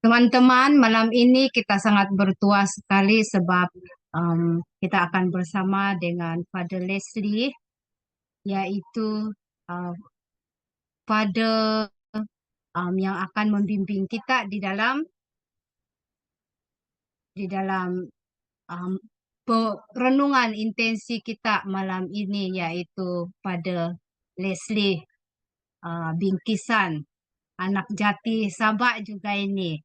Teman-teman, malam ini kita sangat bertuah sekali sebab kita akan bersama dengan Father Leslie, yaitu uh, Father yang akan membimbing kita di dalam um, renungan intensi kita malam ini, yaitu Father Leslie Bingkisan, anak jati Sabak juga ini.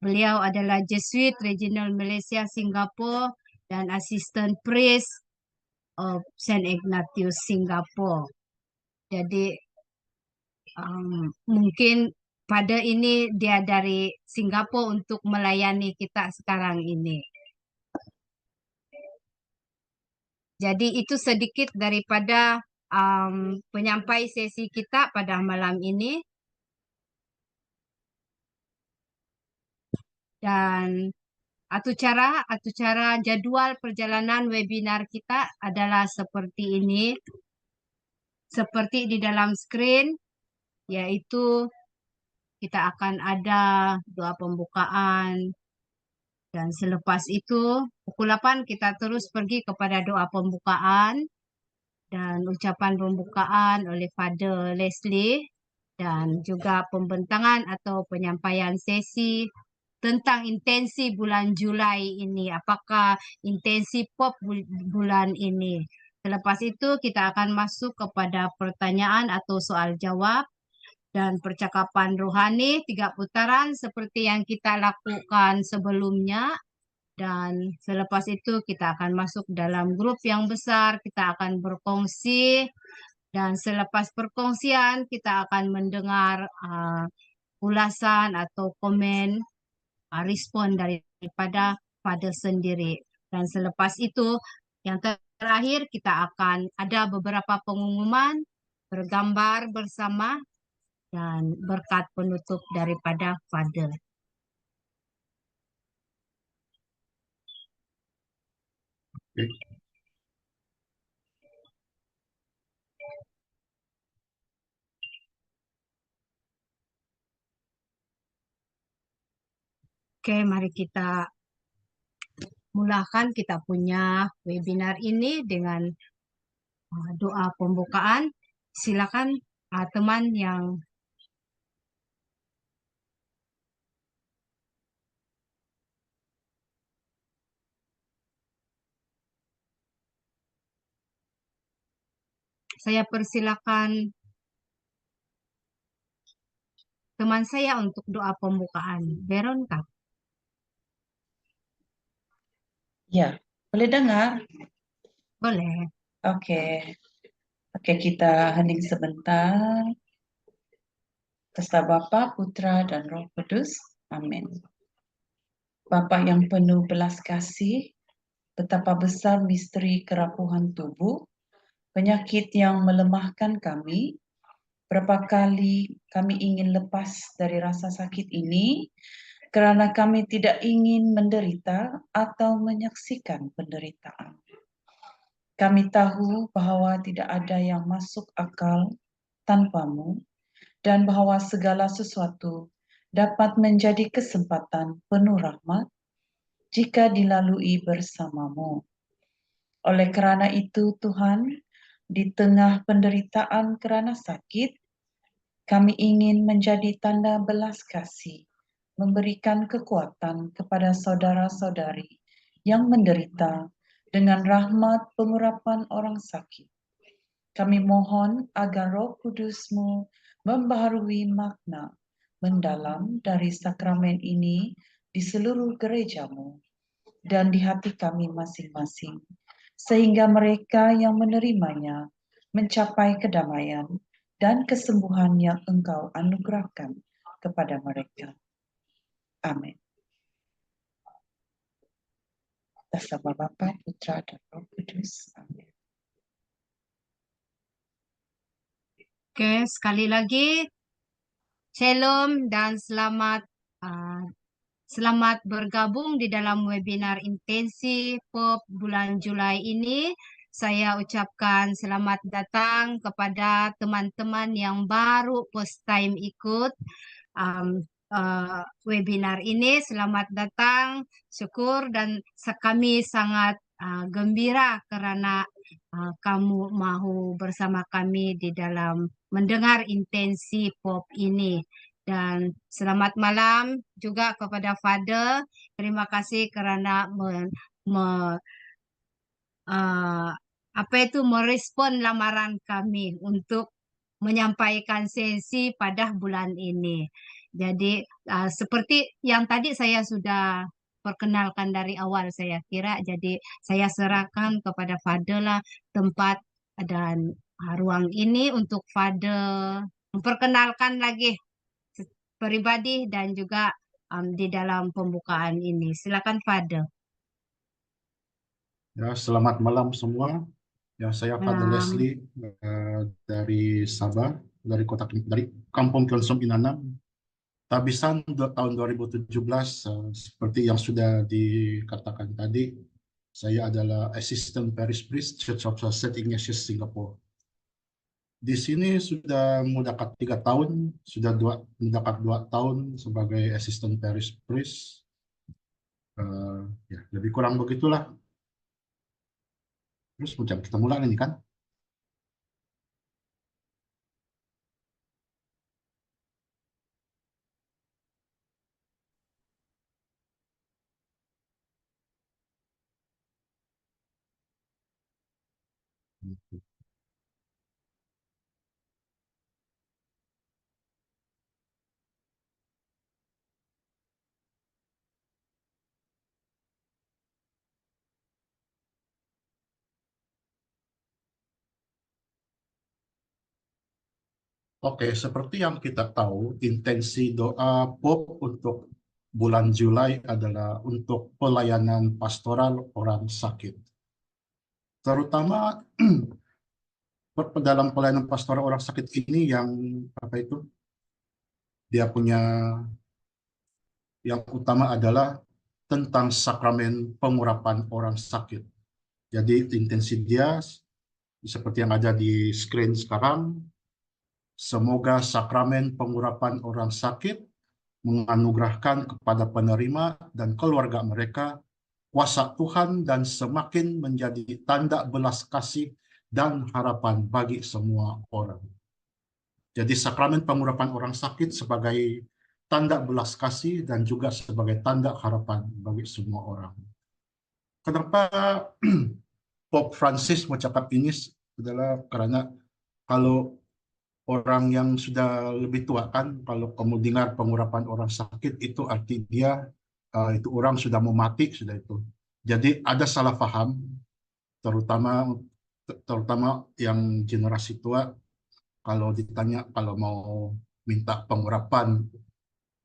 Beliau adalah Jesuit Regional Malaysia Singapura dan Assistant Priest of Saint Ignatius Singapore. Jadi mungkin pada ini dia dari Singapura untuk melayani kita sekarang ini. Jadi itu sedikit daripada penyampai sesi kita pada malam ini. Dan Atur cara jadwal perjalanan webinar kita adalah seperti ini. Seperti di dalam screen, yaitu kita akan ada doa pembukaan. Dan selepas itu, pukul 8 kita terus pergi kepada doa pembukaan dan ucapan pembukaan oleh Father Leslie. Dan juga pembentangan atau penyampaian sesi tentang intensi bulan Julai ini. Apakah intensi POP bulan ini? Selepas itu kita akan masuk kepada pertanyaan atau soal jawab dan percakapan rohani 3 putaran seperti yang kita lakukan sebelumnya. Dan selepas itu kita akan masuk dalam grup yang besar, kita akan berkongsi. Dan selepas perkongsian kita akan mendengar ulasan atau komen respon daripada Father sendiri. Dan selepas itu, yang terakhir kita akan ada beberapa pengumuman, bergambar bersama, dan berkat penutup daripada Father. Oke, mari kita mulakan kita punya webinar ini dengan doa pembukaan. Silakan teman yang saya persilakan teman saya untuk doa pembukaan. Veronica. Ya, boleh dengar? Boleh. Oke. Oke, kita hening sebentar. Atas Bapa, Putra, dan Roh Kudus. Amin. Bapa yang penuh belas kasih, betapa besar misteri kerapuhan tubuh, penyakit yang melemahkan kami. Berapa kali kami ingin lepas dari rasa sakit ini, kerana kami tidak ingin menderita atau menyaksikan penderitaan. Kami tahu bahwa tidak ada yang masuk akal tanpamu, dan bahwa segala sesuatu dapat menjadi kesempatan penuh rahmat jika dilalui bersamamu. Oleh kerana itu, Tuhan, di tengah penderitaan kerana sakit, kami ingin menjadi tanda belas kasih, memberikan kekuatan kepada saudara-saudari yang menderita dengan rahmat pengurapan orang sakit. Kami mohon agar Roh Kudus-Mu membaharui makna mendalam dari sakramen ini di seluruh gereja-Mu dan di hati kami masing-masing, sehingga mereka yang menerimanya mencapai kedamaian dan kesembuhan yang Engkau anugerahkan kepada mereka. Amin. Atas nama Bapa, Putra, dan Roh Kudus. Amin. Oke, sekali lagi, Shalom dan selamat bergabung di dalam webinar intensi POP bulan Julai ini. Saya ucapkan selamat datang kepada teman-teman yang baru first time ikut. webinar ini. Selamat datang, syukur dan kami sangat gembira karena kamu mau bersama kami di dalam mendengar intensi POP ini. Dan selamat malam juga kepada Father. Terima kasih karena uh, merespon lamaran kami untuk menyampaikan sesi pada bulan ini. Jadi seperti yang tadi saya sudah perkenalkan dari awal saya kira, jadi saya serahkan kepada Fadel lah tempat dan ruang ini untuk Fadel memperkenalkan lagi pribadi dan juga di dalam pembukaan ini. Silakan Fadel. Ya, selamat malam semua. Ya, saya Father Malam. Leslie dari Sabah, dari Kampung Kelsum Inanam. Tabisan tahun 2017, seperti yang sudah dikatakan tadi, saya adalah Assistant Parish Priest Church of St. Ignatius Singapore. Di sini sudah mendekat 3 tahun, mendekat 2 tahun sebagai Assistant Parish Priest. Ya, lebih kurang begitulah. Terus macam kita mulai ini kan? Oke, seperti yang kita tahu, intensi doa POP untuk bulan Juli adalah untuk pelayanan pastoral orang sakit. Terutama dalam pelayanan pastoral orang sakit ini yang dia punya yang utama adalah tentang sakramen pengurapan orang sakit. Jadi intensi dia seperti yang ada di screen sekarang, semoga sakramen pengurapan orang sakit menganugerahkan kepada penerima dan keluarga mereka kuasa Tuhan dan semakin menjadi tanda belas kasih dan harapan bagi semua orang. Jadi sakramen pengurapan orang sakit sebagai tanda belas kasih dan juga sebagai tanda harapan bagi semua orang. Kenapa Pope Francis mengucapkan ini adalah karena kalau orang yang sudah lebih tua kan, kalau kamu dengar pengurapan orang sakit itu arti dia itu orang sudah mau mati sudah itu. Jadi ada salah paham, terutama terutama yang generasi tua kalau ditanya kalau mau minta pengurapan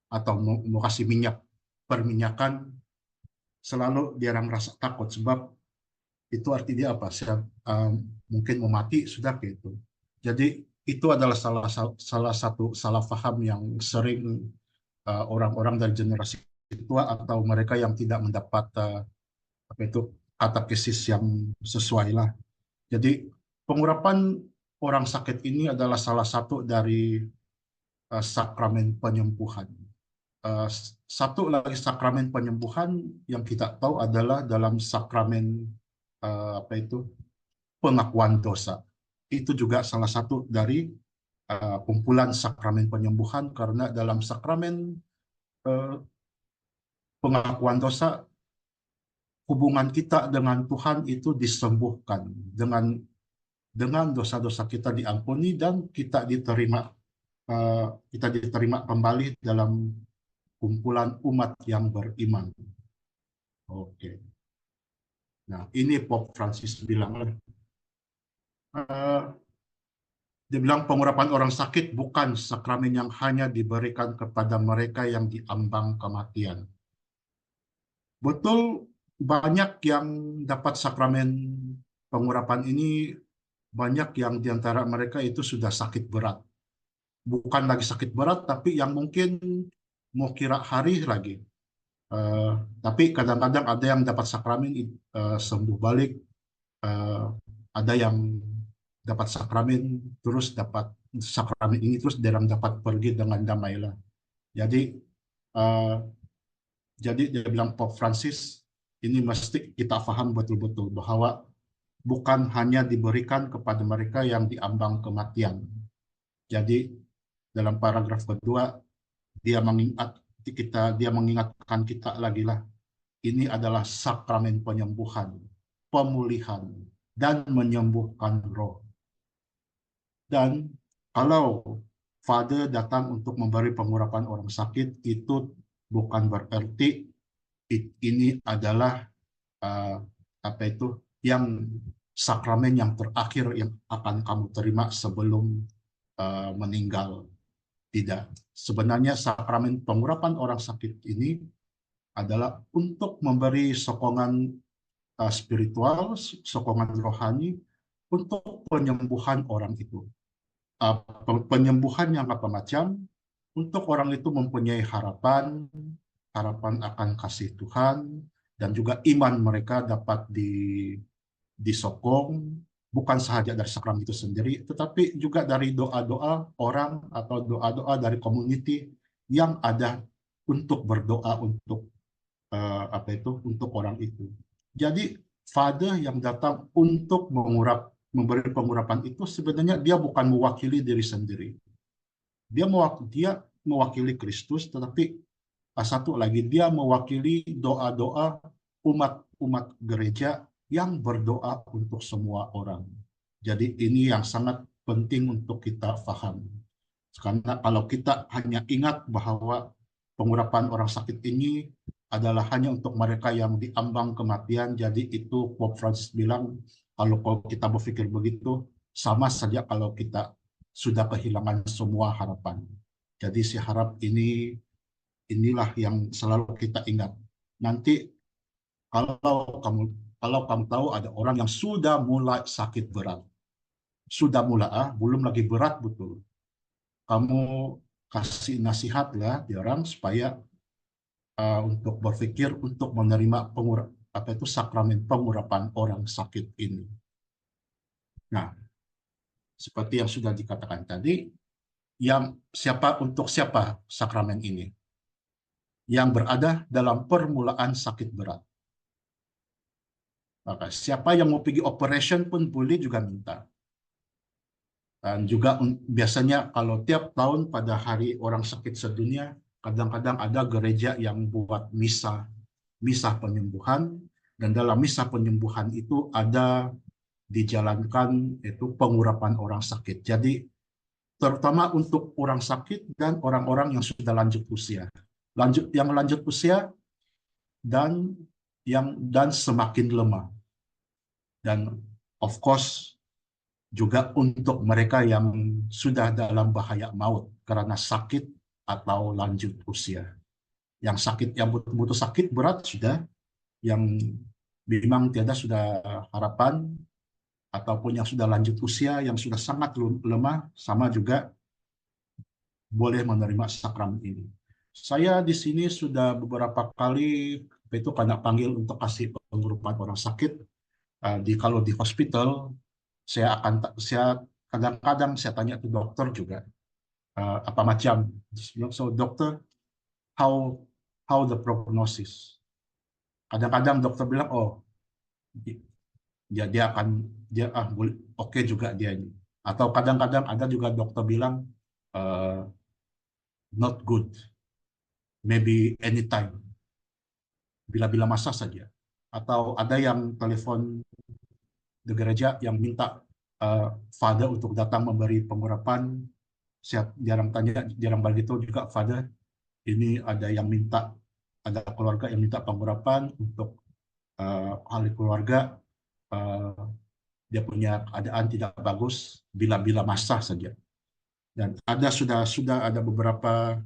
atau mau kasih minyak perminyakan selalu dia orang merasa takut sebab itu arti dia apa? Saya mungkin mau mati sudah gitu. Jadi itu adalah salah satu salah paham yang sering orang-orang dari generasi tua atau mereka yang tidak mendapat katekesis yang sesuai lah. Jadi pengurapan orang sakit ini adalah salah satu dari sakramen penyembuhan. Satu lagi sakramen penyembuhan yang kita tahu adalah dalam sakramen pengakuan dosa. Itu juga salah satu dari kumpulan sakramen penyembuhan karena dalam sakramen pengakuan dosa hubungan kita dengan Tuhan itu disembuhkan dengan dosa-dosa kita diampuni dan kita diterima kembali dalam kumpulan umat yang beriman. Oke. Nah, ini Pope Francis bilang, dia bilang pengurapan orang sakit bukan sakramen yang hanya diberikan kepada mereka yang diambang kematian. Betul, banyak yang dapat sakramen pengurapan ini, banyak yang diantara mereka itu sudah sakit berat. Bukan lagi sakit berat, tapi yang mungkin mau kira hari lagi. Tapi kadang-kadang ada yang dapat sakramen sembuh balik, ada yang dapat sakramen terus dapat sakramen ini terus dalam dapat pergi dengan damai lah. Jadi Eh, jadi dia bilang Pope Francis, ini mesti kita paham betul-betul bahwa bukan hanya diberikan kepada mereka yang diambang kematian. Jadi dalam paragraf kedua dia mengingatkan kita lagi lah, ini adalah sakramen penyembuhan, pemulihan, dan menyembuhkan roh. Dan kalau Father datang untuk memberi pengurapan orang sakit, itu bukan berarti ini adalah apa itu yang sakramen yang terakhir yang akan kamu terima sebelum meninggal. Tidak. Sebenarnya sakramen pengurapan orang sakit ini adalah untuk memberi sokongan spiritual, sokongan rohani untuk penyembuhan orang itu. Penyembuhan yang apa macam, untuk orang itu mempunyai harapan akan kasih Tuhan, dan juga iman mereka dapat disokong, bukan sahaja dari sakramen itu sendiri, tetapi juga dari doa-doa orang atau doa-doa dari community yang ada untuk berdoa untuk untuk orang itu. Jadi Father yang datang untuk memberi pengurapan itu sebenarnya dia bukan mewakili diri sendiri. Dia mewakili Kristus, tetapi satu lagi dia mewakili doa-doa umat gereja yang berdoa untuk semua orang. Jadi ini yang sangat penting untuk kita paham. Karena kalau kita hanya ingat bahwa pengurapan orang sakit ini adalah hanya untuk mereka yang diambang kematian, jadi itu Pope Francis bilang, kalau kita berpikir begitu, sama saja kalau kita sudah kehilangan semua harapan. Jadi saya harap inilah yang selalu kita ingat. Nanti kalau kamu tahu ada orang yang sudah mulai sakit berat, belum lagi berat betul, kamu kasih nasihat lah di orang supaya untuk berpikir untuk menerima sakramen pengurapan orang sakit ini. Nah, seperti yang sudah dikatakan tadi, untuk siapa sakramen ini? Yang berada dalam permulaan sakit berat. Maka siapa yang mau pergi operation pun boleh juga minta. Dan juga biasanya kalau tiap tahun pada hari orang sakit sedunia, kadang-kadang ada gereja yang buat misa penyembuhan, dan dalam misa penyembuhan itu ada dijalankan itu pengurapan orang sakit. Jadi terutama untuk orang sakit dan orang-orang yang sudah lanjut usia. Lanjut usia dan semakin lemah. Dan of course juga untuk mereka yang sudah dalam bahaya maut karena sakit atau lanjut usia. Yang sakit, yang butuh sakit berat sudah, yang memang tiada sudah harapan, ataupun yang sudah lanjut usia, yang sudah sangat lemah, sama juga boleh menerima sakramen ini. Saya di sini sudah beberapa kali itu karena panggil untuk kasih pengurapan orang sakit. Kalau di hospital, saya kadang-kadang saya tanya ke dokter juga apa macam. So dokter, how the prognosis? Kadang-kadang dokter bilang, oh dia oke juga dia ini. Atau kadang-kadang ada juga dokter bilang not good, maybe anytime, bila-bila masa saja. Atau ada yang telepon di gereja yang minta Father untuk datang memberi pengurapan. Saya jarang begitu juga Father. Ini ada keluarga yang minta pengurapan untuk ahli keluarga. Dia punya keadaan tidak bagus, bila-bila masa saja. Dan sudah ada beberapa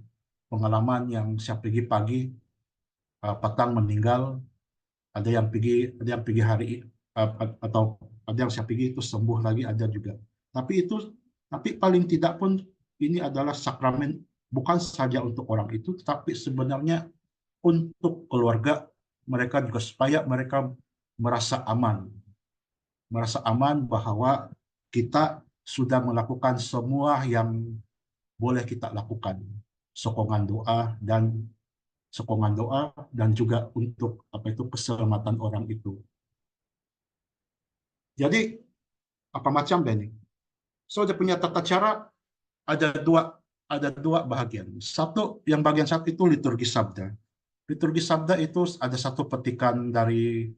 pengalaman yang saya pergi pagi, petang meninggal. Ada yang pergi hari atau ada yang saya pergi itu sembuh lagi, ada juga. Tapi paling tidak pun ini adalah sakramen bukan saja untuk orang itu, tetapi sebenarnya untuk keluarga mereka juga, supaya mereka merasa aman bahwa kita sudah melakukan semua yang boleh kita lakukan, sokongan doa dan sokongan doa, dan juga untuk keselamatan orang itu. Jadi apa macam Benny? So dia punya tata cara ada dua bagian. Yang bagian satu itu liturgi sabda. Liturgi sabda itu ada satu petikan dari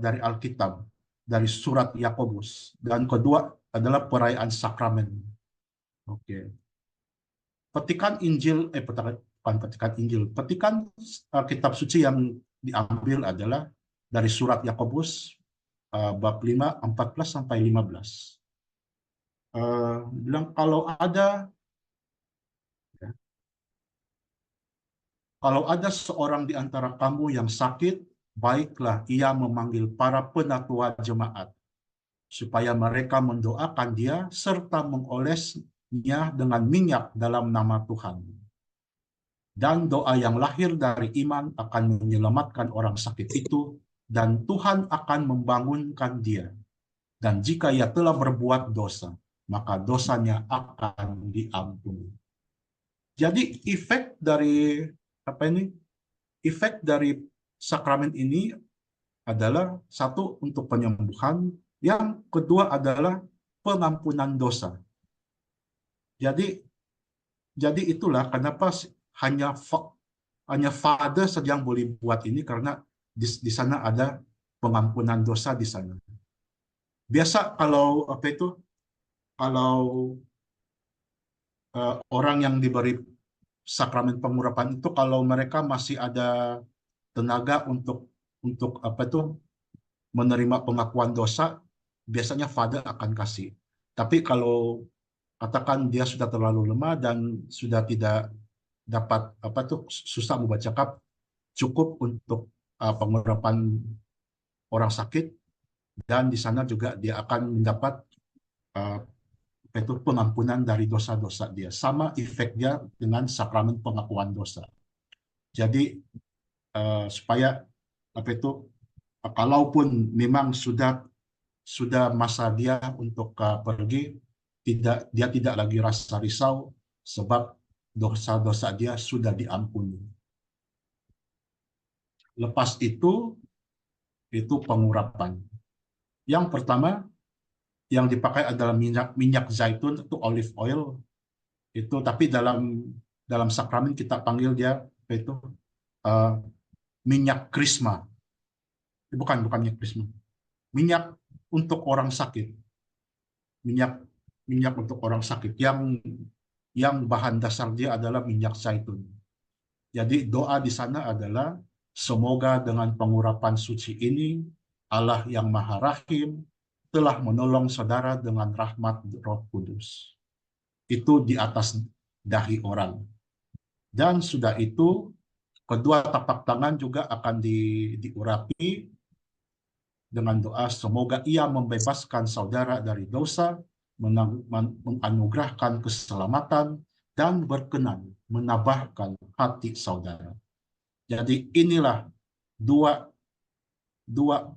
Alkitab, dari surat Yakobus, dan kedua adalah perayaan sakramen. Oke. Petikan Injil, petikan kitab suci yang diambil adalah dari surat Yakobus bab 5, 14 sampai 15. Bilang kalau ada seorang di antara kamu yang sakit, baiklah ia memanggil para penatua jemaat, supaya mereka mendoakan dia serta mengolesnya dengan minyak dalam nama Tuhan. Dan doa yang lahir dari iman akan menyelamatkan orang sakit itu, dan Tuhan akan membangunkan dia. Dan jika ia telah berbuat dosa, maka dosanya akan diampuni. Jadi efek dari sakramen ini adalah satu, untuk penyembuhan, yang kedua adalah pengampunan dosa. Jadi itulah kenapa hanya Father saja yang boleh buat ini, karena di sana ada pengampunan dosa di sana. Biasa kalau orang yang diberi sakramen pengurapan itu, kalau mereka masih ada tenaga untuk menerima pengakuan dosa, biasanya Father akan kasih. Tapi kalau katakan dia sudah terlalu lemah dan sudah tidak dapat susah membaca kap, cukup untuk pengurapan orang sakit, dan di sana juga dia akan mendapat pengampunan dari dosa-dosa dia. Sama efeknya dengan sakramen pengakuan dosa. Jadi supaya kalaupun memang sudah masa dia untuk pergi, dia tidak lagi rasa risau sebab dosa-dosa dia sudah diampuni. Lepas itu pengurapan. Yang pertama yang dipakai adalah minyak zaitun, itu olive oil. Itu tapi dalam sakramen kita panggil dia minyak krisma. Bukan minyak krisma. Minyak untuk orang sakit. Minyak untuk orang sakit yang bahan dasar dia adalah minyak zaitun. Jadi doa di sana adalah, semoga dengan pengurapan suci ini Allah yang Maha Rahim telah menolong saudara dengan rahmat Roh Kudus. Itu di atas dahi orang. Dan sudah itu, kedua tapak tangan juga akan diurapi dengan doa, semoga ia membebaskan saudara dari dosa, menganugerahkan keselamatan, dan berkenan menambahkan hati saudara. Jadi inilah dua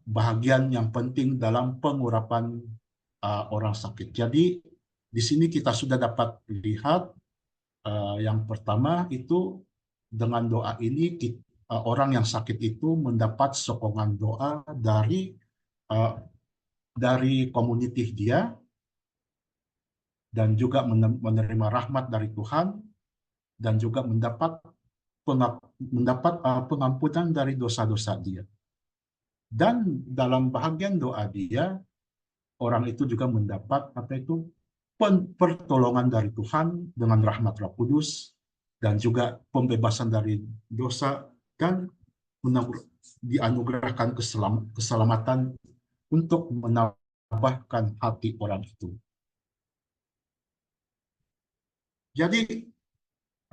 bahagian yang penting dalam pengurapan orang sakit. Jadi di sini kita sudah dapat lihat yang pertama itu, dengan doa ini orang yang sakit itu mendapat sokongan doa dari komunitas dia, dan juga menerima rahmat dari Tuhan, dan juga mendapat pengampunan dari dosa-dosa dia. Dan dalam bahagian doa dia, orang itu juga mendapat pertolongan dari Tuhan dengan rahmat Roh Kudus, dan juga pembebasan dari dosa, dan dianugerahkan keselamatan untuk menambahkan hati orang itu. Jadi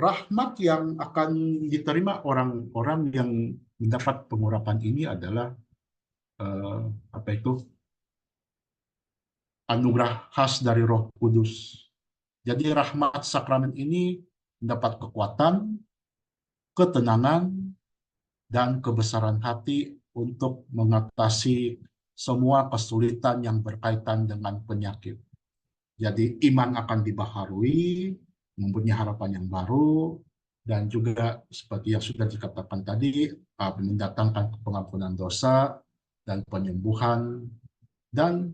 rahmat yang akan diterima orang-orang yang mendapat pengurapan ini adalah anugerah khas dari Roh Kudus. Jadi rahmat sakramen ini mendapat kekuatan, ketenangan, dan kebesaran hati untuk mengatasi semua kesulitan yang berkaitan dengan penyakit. Jadi iman akan dibaharui, mempunyai harapan yang baru, dan juga seperti yang sudah dikatakan tadi, mendatangkan pengampunan dosa dan penyembuhan dan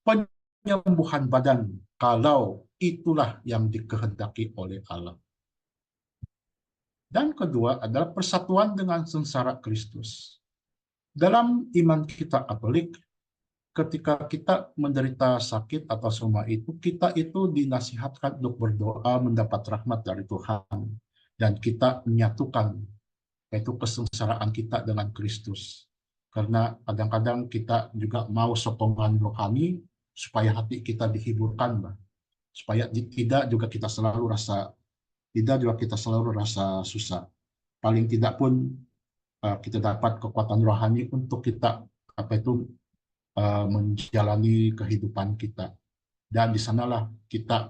penyembuhan badan kalau itulah yang dikehendaki oleh Allah. Dan kedua adalah persatuan dengan sengsara Kristus. Dalam iman kita Katolik, ketika kita menderita sakit atau semua itu, kita itu dinasihatkan untuk berdoa mendapat rahmat dari Tuhan. Dan kita menyatukan yaitu kesengsaraan kita dengan Kristus. Karena kadang-kadang kita juga mau sokongan rohani supaya hati kita dihiburkan, supaya tidak juga kita selalu rasa susah. Paling tidak pun kita dapat kekuatan rohani untuk kita menjalani kehidupan kita. Dan di sanalah kita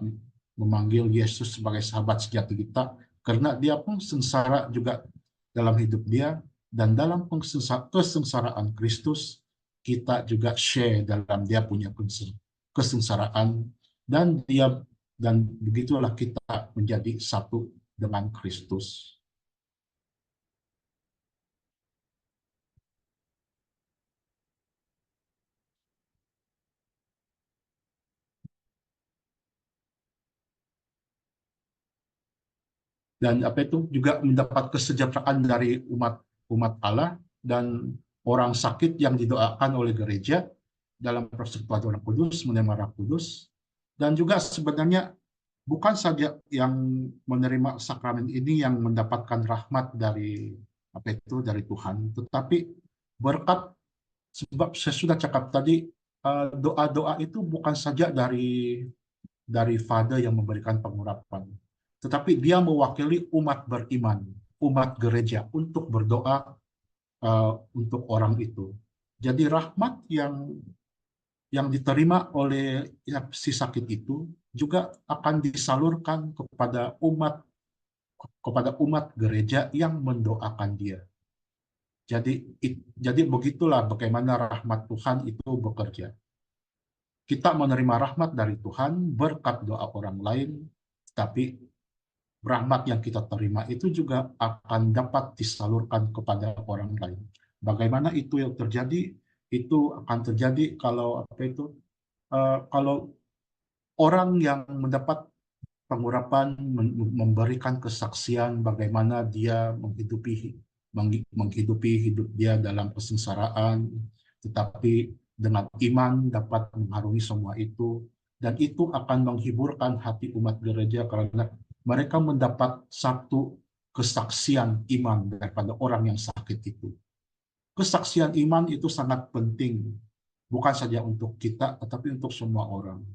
memanggil Yesus sebagai sahabat sejati kita, karena dia pun sengsara juga dalam hidup dia, dan dalam kesengsaraan Kristus, kita juga share dalam dia punya kesengsaraan, dan begitulah kita menjadi satu dengan Kristus. Dan juga mendapat kesejahteraan dari umat Allah dan orang sakit yang didoakan oleh gereja dalam persekutuan Roh Kudus, menerima Roh Kudus. Dan juga sebenarnya bukan saja yang menerima sakramen ini yang mendapatkan rahmat dari dari Tuhan, tetapi berkat, sebab saya sudah cakap tadi, doa-doa itu bukan saja dari Father yang memberikan pengurapan, tetapi dia mewakili umat beriman, umat gereja untuk berdoa untuk orang itu. Jadi rahmat yang diterima oleh si sakit itu juga akan disalurkan kepada umat gereja yang mendoakan dia. Jadi begitulah bagaimana rahmat Tuhan itu bekerja. Kita menerima rahmat dari Tuhan berkat doa orang lain, tapi rahmat yang kita terima itu juga akan dapat disalurkan kepada orang lain. Bagaimana itu yang terjadi? Itu akan terjadi kalau kalau orang yang mendapat pengurapan memberikan kesaksian bagaimana dia menghidupi hidup dia dalam kesengsaraan, tetapi dengan iman dapat mengharungi semua itu, dan itu akan menghiburkan hati umat gereja karena mereka mendapat satu kesaksian iman daripada orang yang sakit itu. Kesaksian iman itu sangat penting, bukan saja untuk kita, tetapi untuk semua orang.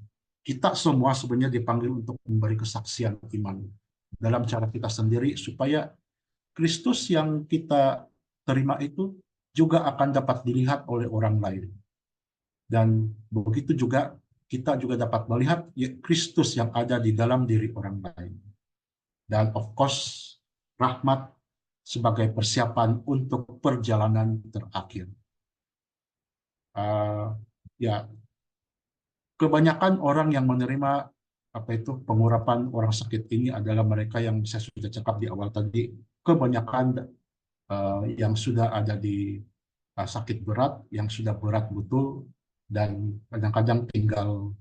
Kita semua sebenarnya dipanggil untuk memberi kesaksian iman dalam cara kita sendiri, supaya Kristus yang kita terima itu juga akan dapat dilihat oleh orang lain. Dan begitu juga kita juga dapat melihat Kristus yang ada di dalam diri orang lain. Dan of course, rahmat sebagai persiapan untuk perjalanan terakhir. Kebanyakan orang yang menerima pengurapan orang sakit ini adalah mereka yang saya sudah cakap di awal tadi, kebanyakan yang sudah ada di sakit berat, yang sudah berat betul, dan kadang-kadang tinggal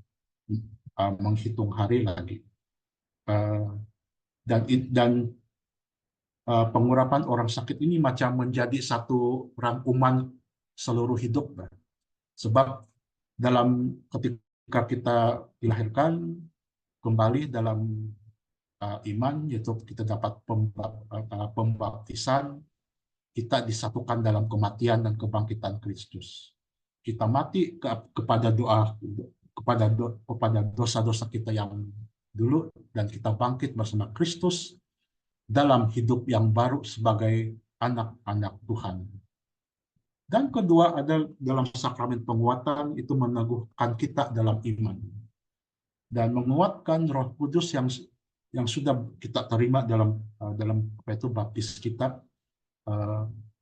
menghitung hari lagi. Dan pengurapan orang sakit ini macam menjadi satu rangkuman seluruh hidup. Sebab ketika kita dilahirkan kembali dalam iman, yaitu kita dapat pembaptisan, kita disatukan dalam kematian dan kebangkitan Kristus. Kita mati kepada dosa-dosa kita yang dulu, dan kita bangkit bersama Kristus dalam hidup yang baru sebagai anak-anak Tuhan. Dan kedua adalah dalam sakramen penguatan, itu meneguhkan kita dalam iman dan menguatkan Roh Kudus yang sudah kita terima dalam baptis kita.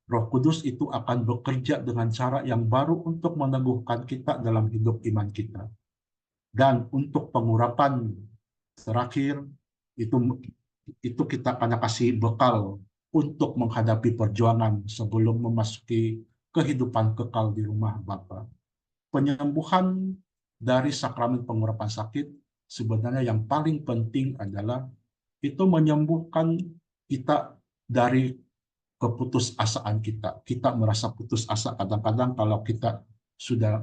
Roh Kudus itu akan bekerja dengan cara yang baru untuk meneguhkan kita dalam hidup iman kita. Dan untuk pengurapan terakhir itu itu kita akan kasih bekal untuk menghadapi perjuangan sebelum memasuki kehidupan kekal di rumah Bapa. Penyembuhan dari sakramen pengurapan sakit sebenarnya yang paling penting adalah itu menyembuhkan kita dari keputusasaan kita. Kita merasa putus asa kadang-kadang kalau kita sudah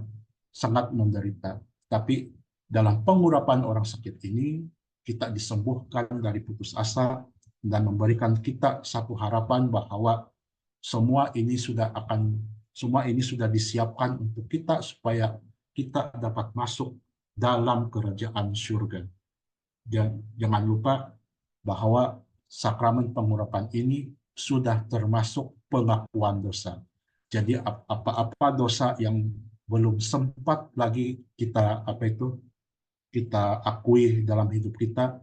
sangat menderita. Tapi dalam pengurapan orang sakit ini, kita disembuhkan dari putus asa dan memberikan kita satu harapan bahwa semua ini sudah disiapkan untuk kita supaya kita dapat masuk dalam kerajaan surga. Jangan lupa bahwa sakramen pengurapan ini sudah termasuk pengakuan dosa. Jadi apa-apa dosa yang belum sempat lagi kita akui dalam hidup kita,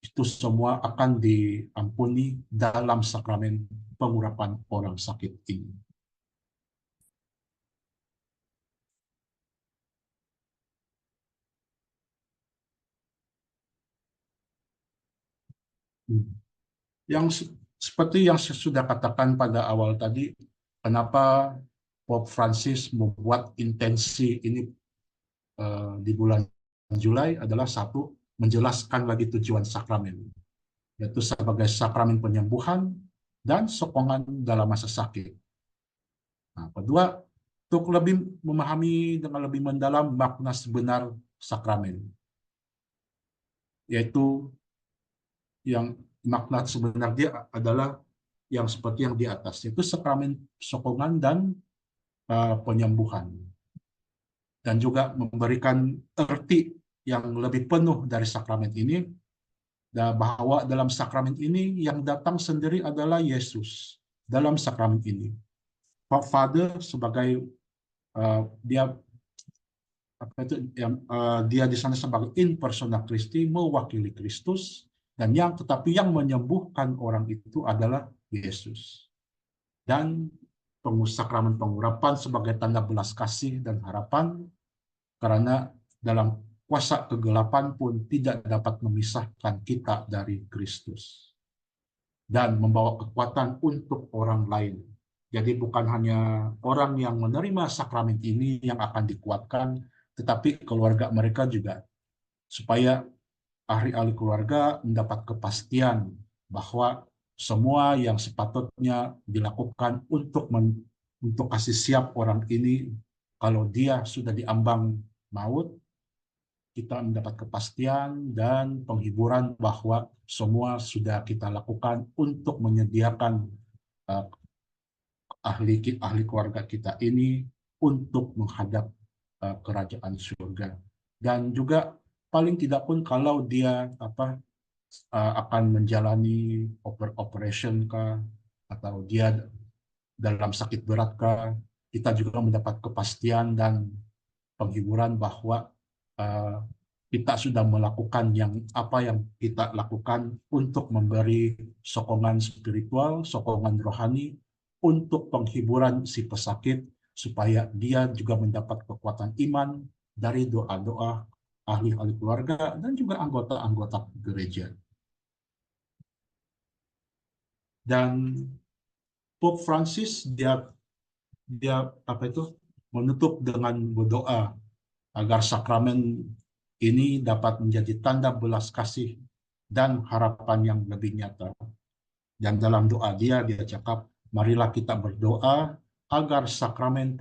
itu semua akan diampuni dalam sakramen pengurapan orang sakit ini. Seperti yang saya sudah katakan pada awal tadi, kenapa Pope Francis membuat intensi ini di bulan Juli adalah satu, menjelaskan lagi tujuan sakramen, yaitu sebagai sakramen penyembuhan dan sokongan dalam masa sakit. Nah, kedua, untuk lebih memahami dengan lebih mendalam makna sebenar sakramen, yaitu yang makna sebenarnya adalah yang seperti yang di atas, yaitu sakramen sokongan dan penyembuhan. Dan juga memberikan arti yang lebih penuh dari sakramen ini, bahwa dalam sakramen ini yang datang sendiri adalah Yesus dalam sakramen ini. Father sebagai dia dia di sana sebagai in persona Christi, mewakili Kristus, dan tetapi yang menyembuhkan orang itu adalah Yesus. Dan sakramen pengurapan sebagai tanda belas kasih dan harapan, karena dalam kuasa kegelapan pun tidak dapat memisahkan kita dari Kristus dan membawa kekuatan untuk orang lain. Jadi bukan hanya orang yang menerima sakramen ini yang akan dikuatkan, tetapi keluarga mereka juga, supaya ahli-ahli keluarga mendapat kepastian bahwa semua yang sepatutnya dilakukan untuk kasih siap orang ini kalau dia sudah diambang maut, kita mendapat kepastian dan penghiburan bahwa semua sudah kita lakukan untuk menyediakan ahli keluarga kita ini untuk menghadap kerajaan surga. Dan juga paling tidak pun kalau dia akan menjalani operation kah, atau dia dalam sakit berat kah, kita juga mendapat kepastian dan penghiburan bahwa kita sudah melakukan apa yang kita lakukan untuk memberi sokongan spiritual, sokongan rohani untuk penghiburan si pesakit, supaya dia juga mendapat kekuatan iman dari doa-doa ahli-ahli keluarga dan juga anggota-anggota gereja. Dan Pope Francis dia menutup dengan berdoa agar sakramen ini dapat menjadi tanda belas kasih dan harapan yang lebih nyata. Dan dalam doa dia cakap, marilah kita berdoa agar sakramen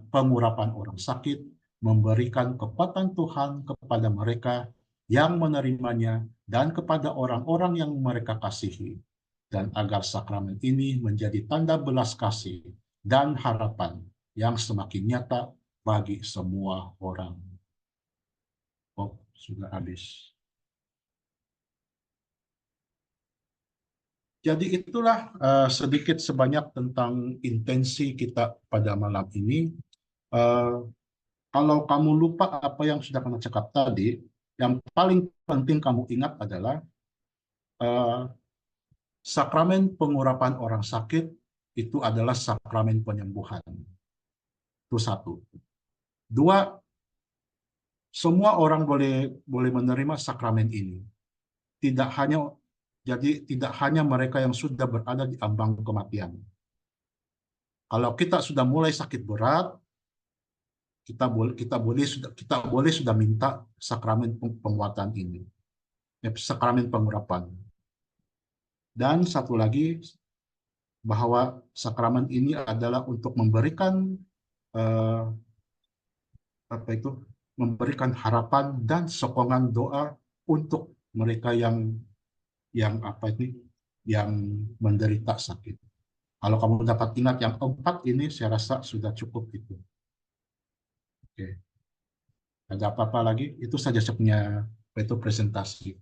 pengurapan orang sakit memberikan kekuatan Tuhan kepada mereka yang menerimanya dan kepada orang-orang yang mereka kasihi, dan agar sakramen ini menjadi tanda belas kasih dan harapan yang semakin nyata bagi semua orang. Oh, sudah habis. Jadi itulah sedikit sebanyak tentang intensi kita pada malam ini. Kalau kamu lupa apa yang sudah kamu cakap tadi, yang paling penting kamu ingat adalah sakramen pengurapan orang sakit itu adalah sakramen penyembuhan. Itu satu. Dua, semua orang boleh menerima sakramen ini. Tidak hanya Jadi tidak hanya mereka yang sudah berada di ambang kematian. Kalau kita sudah mulai sakit berat, kita boleh sudah minta sakramen penguatan ini, sakramen pengurapan. Dan satu lagi, bahwa sakramen ini adalah untuk memberikan eh, memberikan harapan dan sokongan doa untuk mereka yang menderita sakit. Kalau kamu dapat ingat yang 4 ini, saya rasa sudah cukup itu. Oke. Ada apa-apa lagi? Itu saja saya punya presentasi.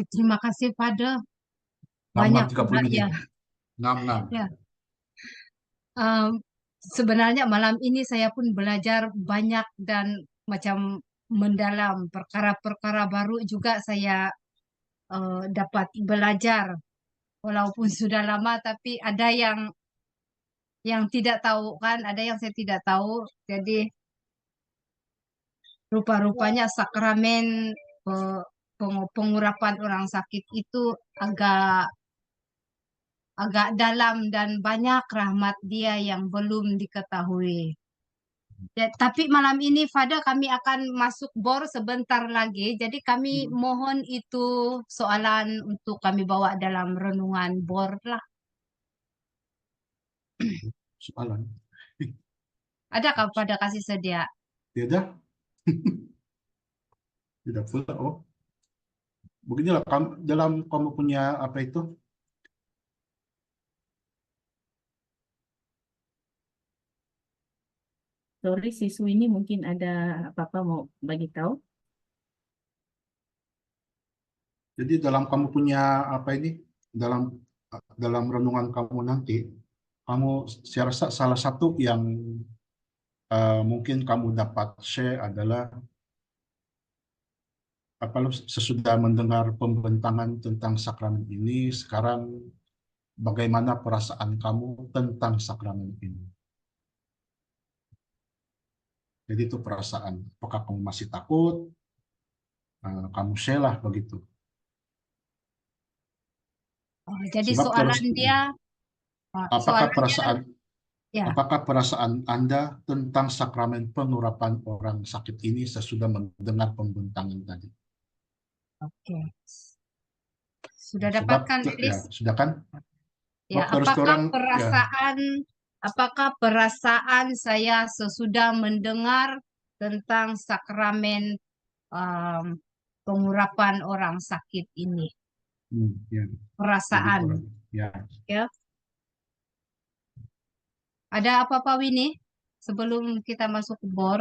Terima kasih Father. Ngam-ngam Banyak 30 juga menit. ya. Ngam-ngam. Ya. Sebenarnya malam ini saya pun belajar banyak dan macam mendalam perkara-perkara baru juga saya dapat belajar. Walaupun sudah lama, tapi ada yang tidak tahu kan, ada yang saya tidak tahu. Jadi rupa-rupanya sakramen pengurapan orang sakit itu agak agak dalam dan banyak rahmat dia yang belum diketahui. Ya, tapi malam ini Fada kami akan masuk bor sebentar lagi. Jadi kami mohon itu soalan untuk kami bawa dalam renungan bor lah. Soalan. Adakah Fada kasih sedia? Tidak. Tidak pula. Oh, beginilah dalam kamu punya apa itu? Sorry, siswi ini mungkin ada apa-apa mau bagi tahu. Jadi dalam kamu punya apa ini? Dalam dalam renungan kamu nanti, kamu saya rasa salah satu yang mungkin kamu dapat share adalah sesudah mendengar pembentangan tentang sakramen ini, sekarang bagaimana perasaan kamu tentang sakramen ini? Jadi itu perasaan, apakah kamu masih takut? Kamu share lah begitu. Jadi Sebab terus, soalan dia, apakah soalannya perasaan ya. apakah perasaan Anda tentang sakramen pengurapan orang sakit ini sesudah mendengar pembentangan tadi? Oke. Sudah Sebab dapatkan, ya please? sudah kan? Ya, Terus terang ya. Apakah perasaan saya sesudah mendengar tentang sakramen pengurapan orang sakit ini? Ya. Perasaan, Ya. ya. Ada apa-apa Winnie sebelum kita masuk ke bor?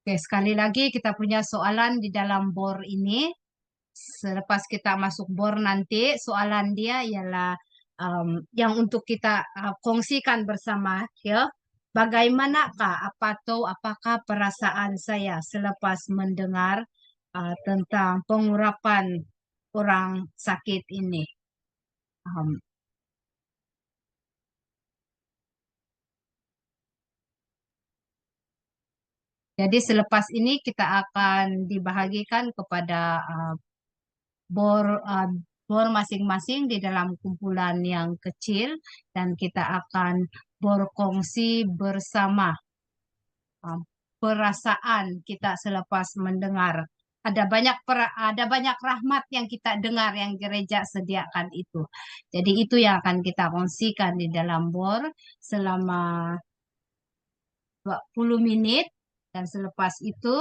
Oke, sekali lagi kita punya soalan di dalam bor ini. Selepas kita masuk bor nanti, soalan dia ialah yang untuk kita kongsikan bersama, ya. Bagaimanakah apakah perasaan saya selepas mendengar tentang pengurapan orang sakit ini? Um, jadi selepas ini kita akan dibahagikan kepada bor uh, bor masing-masing di dalam kumpulan yang kecil dan kita akan berkongsi bersama perasaan kita selepas mendengar. Ada banyak rahmat yang kita dengar yang gereja sediakan itu. Jadi itu yang akan kita kongsikan di dalam bor selama 20 menit dan selepas itu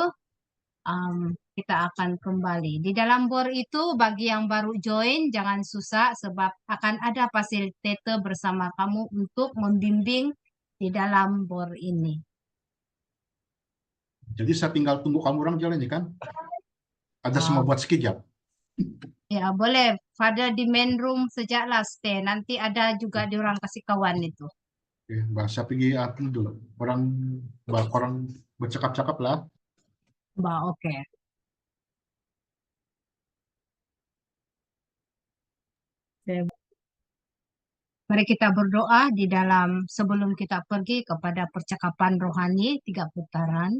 kita akan kembali. Di dalam bor itu bagi yang baru join jangan susah sebab akan ada fasilitator bersama kamu untuk membimbing di dalam bor ini. Jadi saya tinggal tunggu kamu orang jalan ya kan? Ada semua buat sekejap. Ya boleh, Father di main room sejaklah stay. Nanti ada juga diorang kasih kawan itu. Oke, bahasa pergi apa dulu? Orang bercakap-cakap lah. Mbak, oke. Saya Mari kita berdoa di dalam sebelum kita pergi kepada percakapan rohani 3 putaran.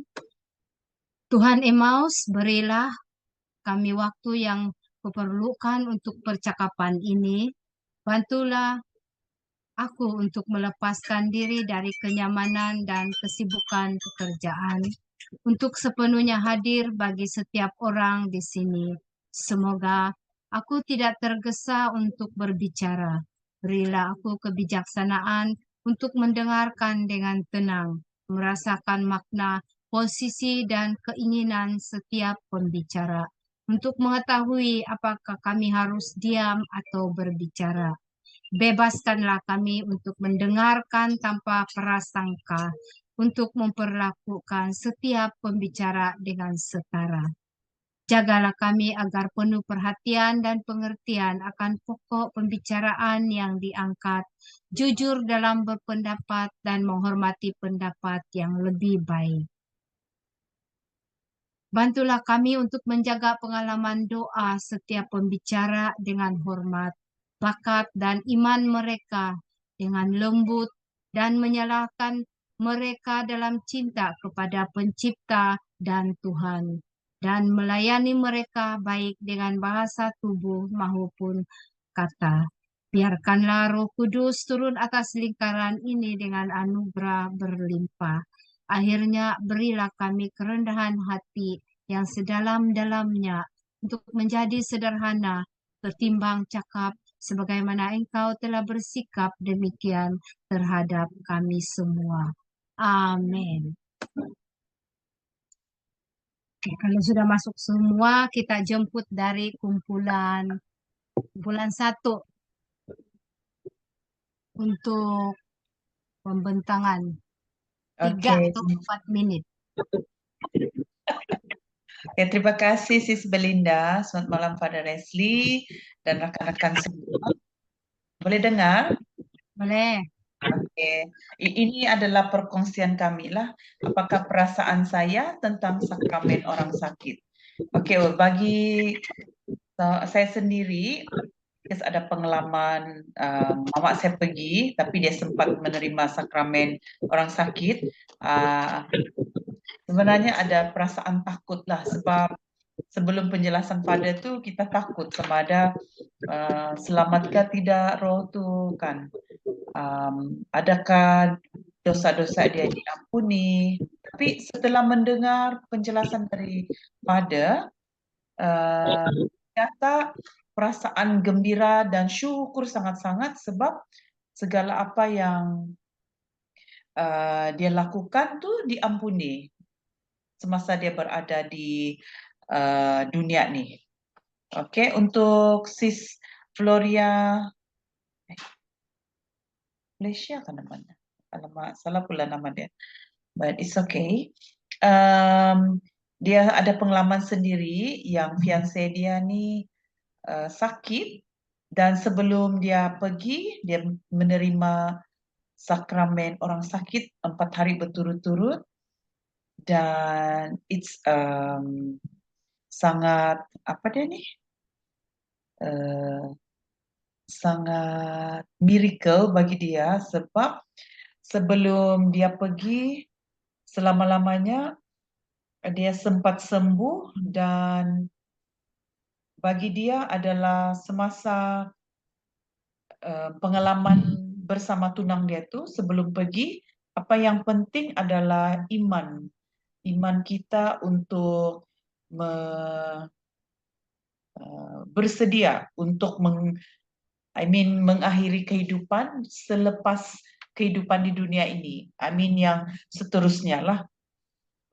Tuhan Emmaus, berilah kami waktu yang kuperlukan untuk percakapan ini. Bantulah aku untuk melepaskan diri dari kenyamanan dan kesibukan pekerjaan untuk sepenuhnya hadir bagi setiap orang di sini. Semoga aku tidak tergesa untuk berbicara. Berilah aku kebijaksanaan untuk mendengarkan dengan tenang, merasakan makna, posisi, dan keinginan setiap pembicara, untuk mengetahui apakah kami harus diam atau berbicara. Bebaskanlah kami untuk mendengarkan tanpa prasangka, untuk memperlakukan setiap pembicara dengan setara. Jagalah kami agar penuh perhatian dan pengertian akan pokok pembicaraan yang diangkat, jujur dalam berpendapat dan menghormati pendapat yang lebih baik. Bantulah kami untuk menjaga pengalaman doa setiap pembicara dengan hormat, bakat dan iman mereka dengan lembut, dan menyalahkan mereka dalam cinta kepada Pencipta dan Tuhan, dan melayani mereka baik dengan bahasa tubuh maupun kata. Biarkanlah Roh Kudus turun atas lingkaran ini dengan anugerah berlimpah. Akhirnya berilah kami kerendahan hati yang sedalam-dalamnya untuk menjadi sederhana, ketimbang cakap, sebagaimana Engkau telah bersikap demikian terhadap kami semua. Amin. Oke, kalau sudah masuk semua, kita jemput dari kumpulan 1 untuk pembentangan 3 Oke. atau 4 menit. Ya, terima kasih Sis Belinda. Selamat malam Father Leslie dan rekan-rekan semua. Boleh dengar? Boleh? Oke. Ini adalah perkongsian kami lah. Apakah perasaan saya tentang sakramen orang sakit? Oke, bagi saya sendiri, ada pengalaman mama saya pergi, tapi dia sempat menerima sakramen orang sakit. Sebenarnya ada perasaan takut lah, sebab sebelum penjelasan pada tu kita takut sama ada selamatkah tidak roh tu kan, adakah dosa-dosa dia diampuni. Tapi setelah mendengar penjelasan dari pada, ternyata perasaan gembira dan syukur sangat-sangat, sebab segala apa yang dia lakukan tu diampuni semasa dia berada di dunia ni. Okey, untuk Sis Floria Malaysia kan namanya. Alamak, salah pula nama dia. But it's okay. Dia ada pengalaman sendiri yang fiancé dia ni sakit, dan sebelum dia pergi, dia menerima sakramen orang sakit 4 hari berturut-turut, dan it's sangat apa dia ni? Sangat miracle bagi dia, sebab sebelum dia pergi selama-lamanya dia sempat sembuh, dan bagi dia adalah semasa pengalaman bersama tunang dia tu sebelum pergi, apa yang penting adalah iman kita untuk bersedia untuk mengakhiri kehidupan selepas kehidupan di dunia ini. Yang seterusnya lah.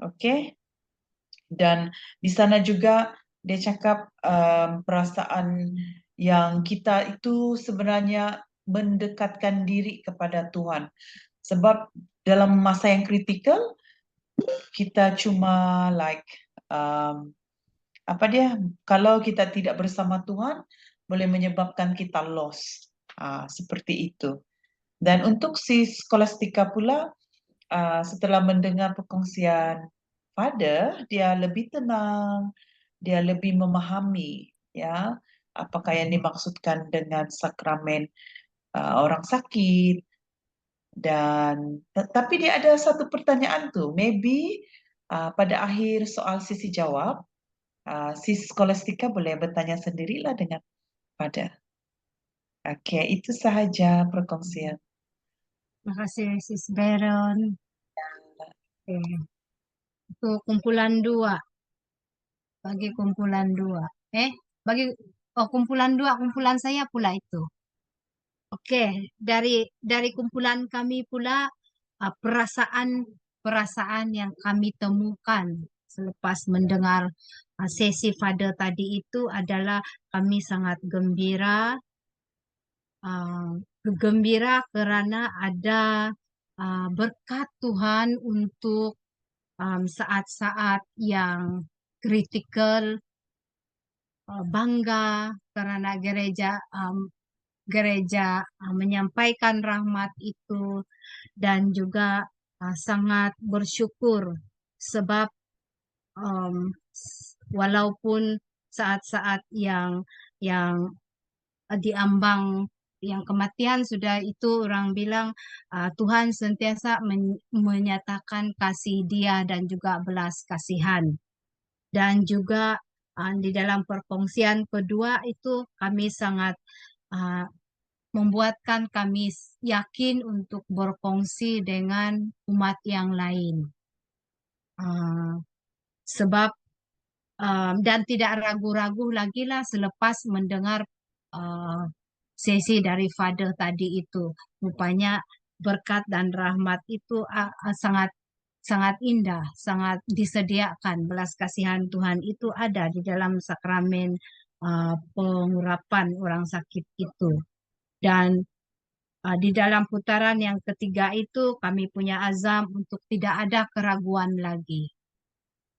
Okey. Dan di sana juga dia cakap perasaan yang kita itu sebenarnya mendekatkan diri kepada Tuhan. Sebab dalam masa yang kritikal, kita cuma kalau kita tidak bersama Tuhan, boleh menyebabkan kita lost. Seperti itu. Dan untuk si Skolastika pula, setelah mendengar perkongsian Father, dia lebih tenang, dia lebih memahami ya apakah yang dimaksudkan dengan sakramen orang sakit. Dan tapi dia ada satu pertanyaan tuh, maybe pada akhir soal sesi jawab, si Skolastika boleh bertanya sendirilah dengan Father. Oke, itu sahaja perkongsian. Terima kasih Sis Baron. Oke. Itu kumpulan 2. Bagi kumpulan 2. Bagi kumpulan 2, kumpulan saya pula itu. Oke, dari kumpulan kami pula perasaan yang kami temukan selepas mendengar sesi Father tadi itu adalah kami sangat gembira, karena ada berkat Tuhan untuk saat-saat yang kritikal, bangga karena gereja menyampaikan rahmat itu, dan juga sangat bersyukur sebab walaupun saat-saat yang diambang yang kematian sudah, itu orang bilang Tuhan sentiasa menyatakan kasih Dia dan juga belas kasihan. Dan juga di dalam perkongsian kedua itu kami sangat membuatkan kami yakin untuk berkongsi dengan umat yang lain. Sebab dan tidak ragu-ragu lagi lah selepas mendengar sesi dari Father tadi itu. Rupanya berkat dan rahmat itu sangat sangat indah, sangat disediakan. Belas kasihan Tuhan itu ada di dalam sakramen pengurapan orang sakit itu. Dan di dalam putaran yang ketiga itu kami punya azam untuk tidak ada keraguan lagi.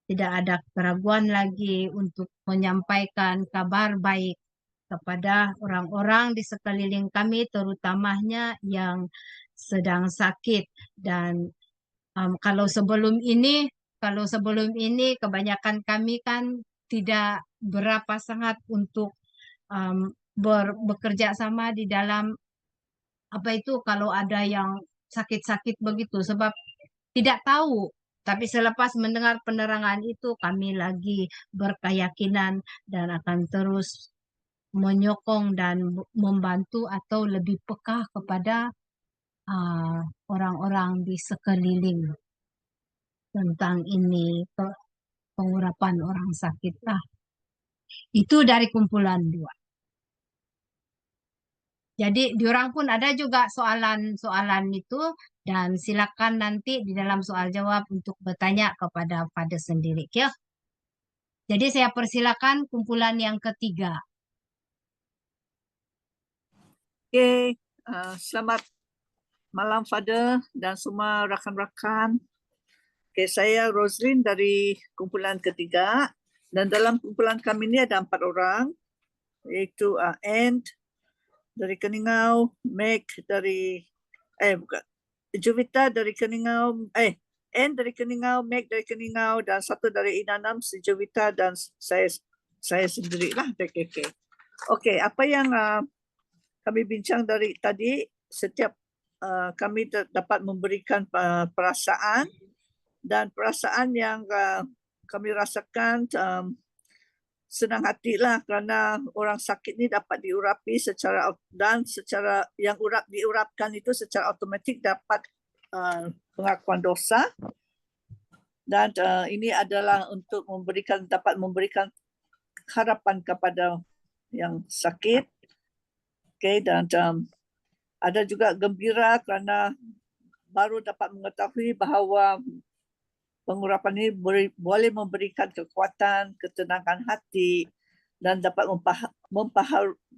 Tidak ada keraguan lagi untuk menyampaikan kabar baik kepada orang-orang di sekeliling kami, terutamanya yang sedang sakit. Dan kalau sebelum ini kebanyakan kami kan tidak berapa sangat untuk bekerja sama di dalam kalau ada yang sakit-sakit begitu, sebab tidak tahu. Tapi selepas mendengar penerangan itu, kami lagi berkeyakinan dan akan terus menyokong dan membantu atau lebih peka kepada orang-orang di sekeliling tentang ini, pengurapan orang sakit. Itu dari kumpulan 2. Jadi diorang pun ada juga soalan-soalan itu, dan silakan nanti di dalam soal jawab untuk bertanya kepada Father sendiri. Ya. Jadi saya persilakan kumpulan yang ketiga. Oke, selamat malam Father dan semua rakan-rakan. Oke, saya Roslyn dari kumpulan ketiga, dan dalam kumpulan kami ini ada 4 orang, yaitu Anne dari Keningau, Meg dari Jovita dari Keningau, Anne dari Keningau, Meg dari Keningau, dan satu dari Inanam, si Jovita, dan saya sendirilah dari KK. Oke, apa yang kami bincang dari tadi, setiap kami dapat memberikan perasaan, dan perasaan yang kami rasakan senang hatilah kerana orang sakit ni dapat diurapi secara yang diurapkan itu secara automatik dapat pengakuan dosa, dan ini adalah untuk dapat memberikan harapan kepada yang sakit. Okay, dan ada juga gembira kerana baru dapat mengetahui bahawa pengurapan ini boleh memberikan kekuatan, ketenangan hati, dan dapat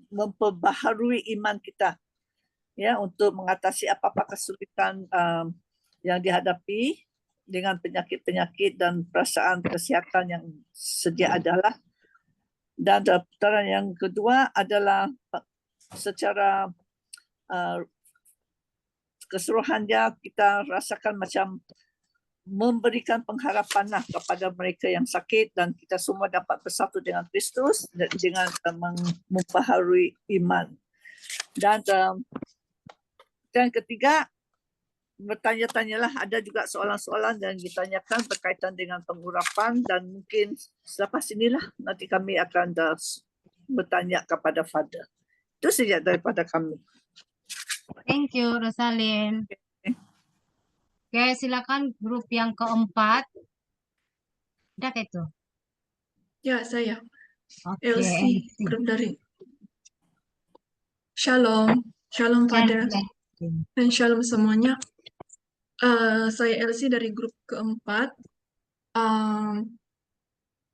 memperbaharui iman kita, ya, untuk mengatasi apa-apa kesulitan yang dihadapi dengan penyakit-penyakit dan perasaan kesihatan yang sedia adalah. Dan putaran yang kedua adalah secara keseluruhannya kita rasakan macam memberikan pengharapan lah kepada mereka yang sakit dan kita semua dapat bersatu dengan Kristus dengan membaharui iman. Dan yang ketiga, bertanya-tanyalah, ada juga soalan-soalan yang ditanyakan berkaitan dengan pengurapan dan mungkin selepas inilah nanti kami akan bertanya kepada Father. Itu saja daripada kami. Thank you, Rosalyn. Oke, silakan grup yang keempat. Udah kayak itu. Ya, saya. Oke, LC, LC. grup dari. Shalom. Shalom, Father. Dan shalom semuanya. Saya LC dari grup keempat.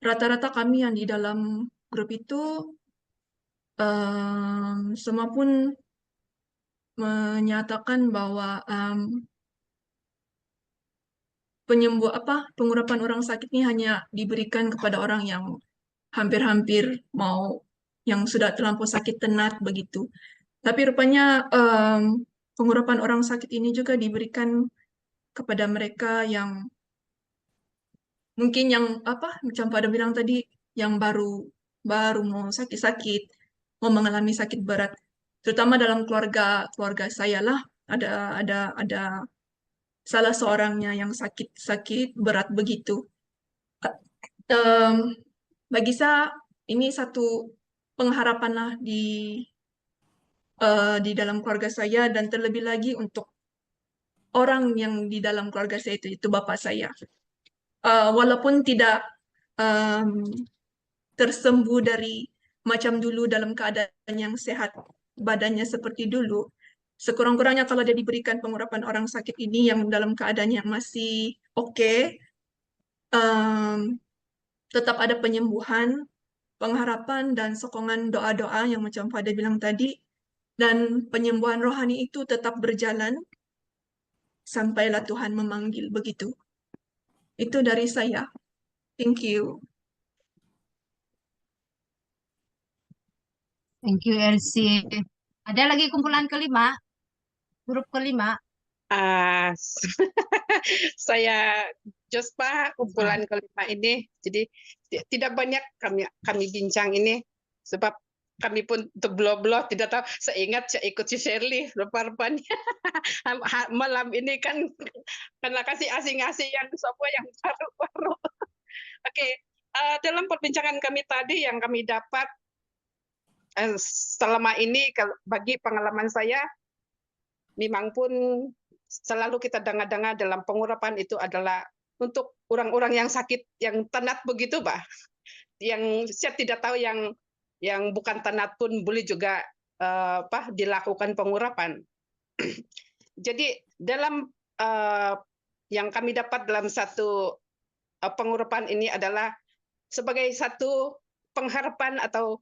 Rata-rata kami yang di dalam grup itu semua pun menyatakan bahwa pengurapan orang sakit ini hanya diberikan kepada orang yang hampir-hampir yang sudah terlampau sakit tenat begitu. Tapi rupanya pengurapan orang sakit ini juga diberikan kepada mereka yang mungkin yang macam pada bilang tadi, yang baru mau sakit-sakit, mau mengalami sakit berat, terutama dalam keluarga saya lah, ada salah seorangnya yang sakit berat begitu. Bagi saya ini satu pengharapan lah di dalam keluarga saya, dan terlebih lagi untuk orang yang di dalam keluarga saya itu bapak saya. Walaupun tidak tersembuh dari macam dulu dalam keadaan yang sehat, badannya seperti dulu, sekurang-kurangnya kalau dia diberikan pengurapan orang sakit ini yang dalam keadaan yang masih oke, tetap ada penyembuhan, pengharapan, dan sokongan doa-doa yang macam Fadil bilang tadi, dan penyembuhan rohani itu tetap berjalan sampailah Tuhan memanggil begitu. Itu dari saya. Thank you. Thank you, LC. Ada lagi kumpulan kelima? Grup kelima? Saya Jospa, kumpulan kelima ini. Jadi tidak banyak kami bincang ini, sebab kami pun terbelo-belo, tidak tahu. Saya ingat saya ikut si Shirley rupa-rupanya malam ini kan, karena kasih asing-asing yang semua yang baru-baru. Oke, dalam perbincangan kami tadi yang kami dapat selama ini, bagi pengalaman saya, memang pun selalu kita dengar-dengar dalam pengurapan itu adalah untuk orang-orang yang sakit, yang tenat begitu, Pak. Yang saya tidak tahu yang bukan tenat pun boleh juga dilakukan pengurapan. Jadi dalam yang kami dapat dalam satu pengurapan ini adalah sebagai satu pengharapan atau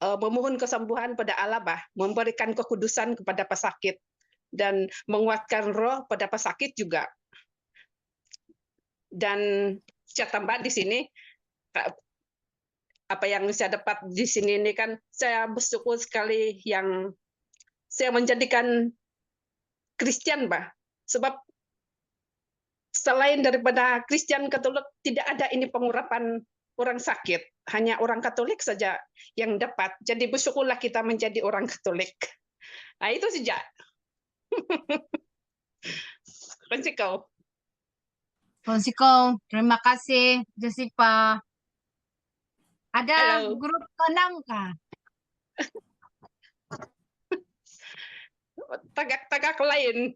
memohon kesembuhan pada Allah, memberikan kekudusan kepada pesakit dan menguatkan roh pada pesakit juga. Dan saya tambah di sini, apa yang saya dapat di sini ini kan, saya bersyukur sekali yang saya menjadikan Kristen, sebab selain daripada Kristen Katolik tidak ada ini pengurapan orang sakit, hanya orang Katolik saja yang dapat. Jadi bersyukurlah kita menjadi orang Katolik. Nah, itu saja. Konsiko, terima kasih, Josipa. Ada Halo. grup ke-6 kah? Tagak-tagak lain.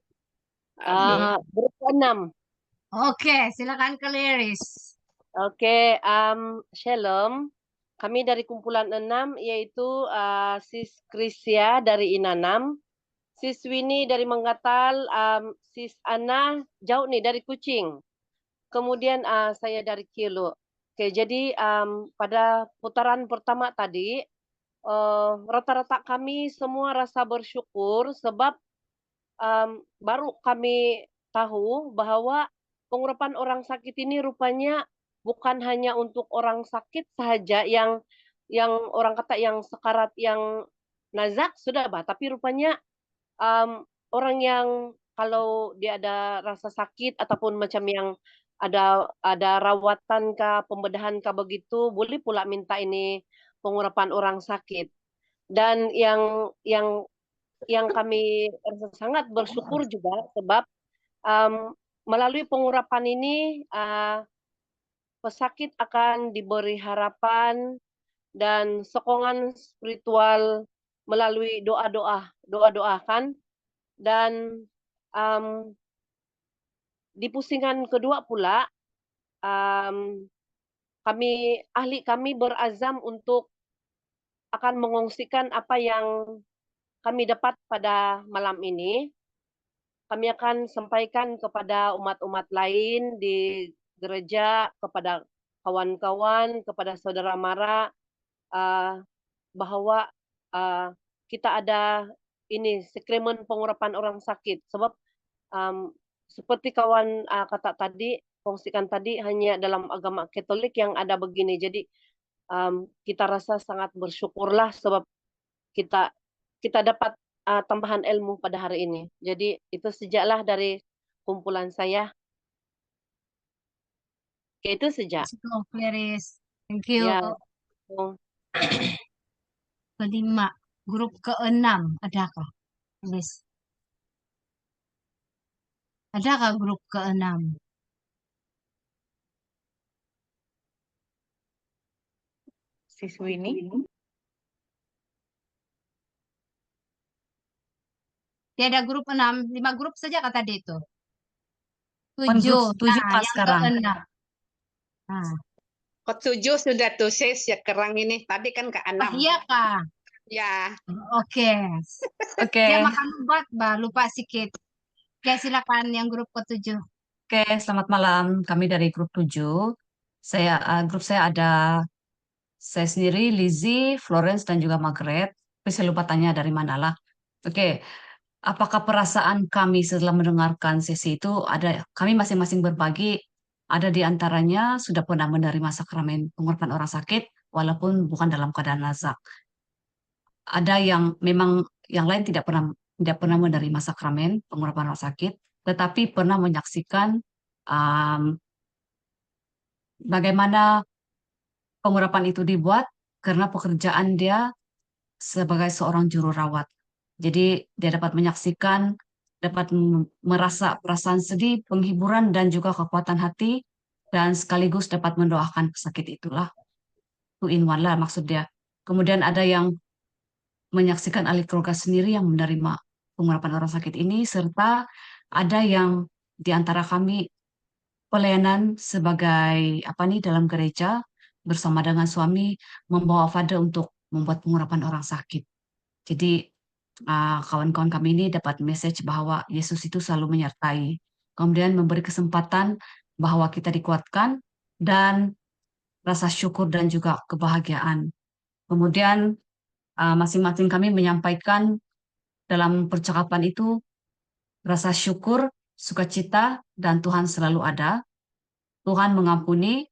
Grup ke-6. Oke, silakan ke Liris. Oke, Shalom. Kami dari kumpulan 6, yaitu Sis Krisia dari Inanam, Sis Winnie dari Menggatal, Sis Ana jauh nih dari Kucing. Kemudian saya dari Kilo. Oke, jadi pada putaran pertama tadi, rata-rata kami semua rasa bersyukur sebab baru kami tahu bahwa pengurapan orang sakit ini rupanya bukan hanya untuk orang sakit saja yang orang kata yang sekarat, yang nazak sudah, tapi rupanya orang yang kalau dia ada rasa sakit ataupun macam yang ada rawatan kah, pembedahan kah begitu, boleh pula minta ini pengurapan orang sakit. Dan yang kami rasa sangat bersyukur juga sebab melalui pengurapan ini pesakit akan diberi harapan dan sokongan spiritual melalui doa-doa kan. Dan di pusingan kedua pula ahli kami berazam untuk akan mengongsikan apa yang kami dapat pada malam ini. Kami akan sampaikan kepada umat-umat lain di gereja, kepada kawan-kawan, kepada saudara Mara, bahwa kita ada ini sakramen pengurapan orang sakit. Sebab seperti kawan kata tadi, kongsikan tadi, hanya dalam agama Katolik yang ada begini. Jadi kita rasa sangat bersyukurlah sebab kita dapat tambahan ilmu pada hari ini. Jadi itu sejaklah dari kumpulan saya. Oke, itu sejak. So, Clarice. Thank you. Ya. Kelima, grup keenam, adakah? Yes. Adakah grup keenam? Siswi ini. Tiada grup 6, 5 grup saja kata dia itu. Grup 7. 7 Nah, Pak yang sekarang. keenam. Nah, Ke-7 sudah tuh sis ya kerang ini. Tadi kan oh, ke-6. iya kah? Ya. Oke. Oke. Dia makan obat, Mbak, lupa sedikit. Oke, silakan yang grup ke-7. Oke, selamat malam. Kami dari grup 7. Grup saya ada saya sendiri, Lizzie, Florence, dan juga Margaret. Tapi saya lupa tanya dari manalah. Oke, apakah perasaan kami setelah mendengarkan sesi itu kami masing-masing berbagi, ada di antaranya sudah pernah menerima sakramen pengurapan orang sakit, walaupun bukan dalam keadaan nazak. Ada yang memang yang lain tidak pernah menerima sakramen pengurapan orang sakit, tetapi pernah menyaksikan bagaimana pengurapan itu dibuat karena pekerjaan dia sebagai seorang juru rawat. Jadi dia dapat menyaksikan, dapat merasa perasaan sedih, penghiburan, dan juga kekuatan hati, dan sekaligus dapat mendoakan pesakit itulah. 2 in 1 lah maksud dia. Kemudian ada yang menyaksikan ahli keluarga sendiri yang menerima pengurapan orang sakit ini, serta ada yang di antara kami pelayanan sebagai dalam gereja bersama dengan suami membawa father untuk membuat pengurapan orang sakit. Jadi kawan-kawan kami ini dapat message bahwa Yesus itu selalu menyertai, kemudian memberi kesempatan bahwa kita dikuatkan dan rasa syukur dan juga kebahagiaan. Kemudian masing-masing kami menyampaikan dalam percakapan itu rasa syukur, sukacita, dan Tuhan selalu ada. Tuhan mengampuni,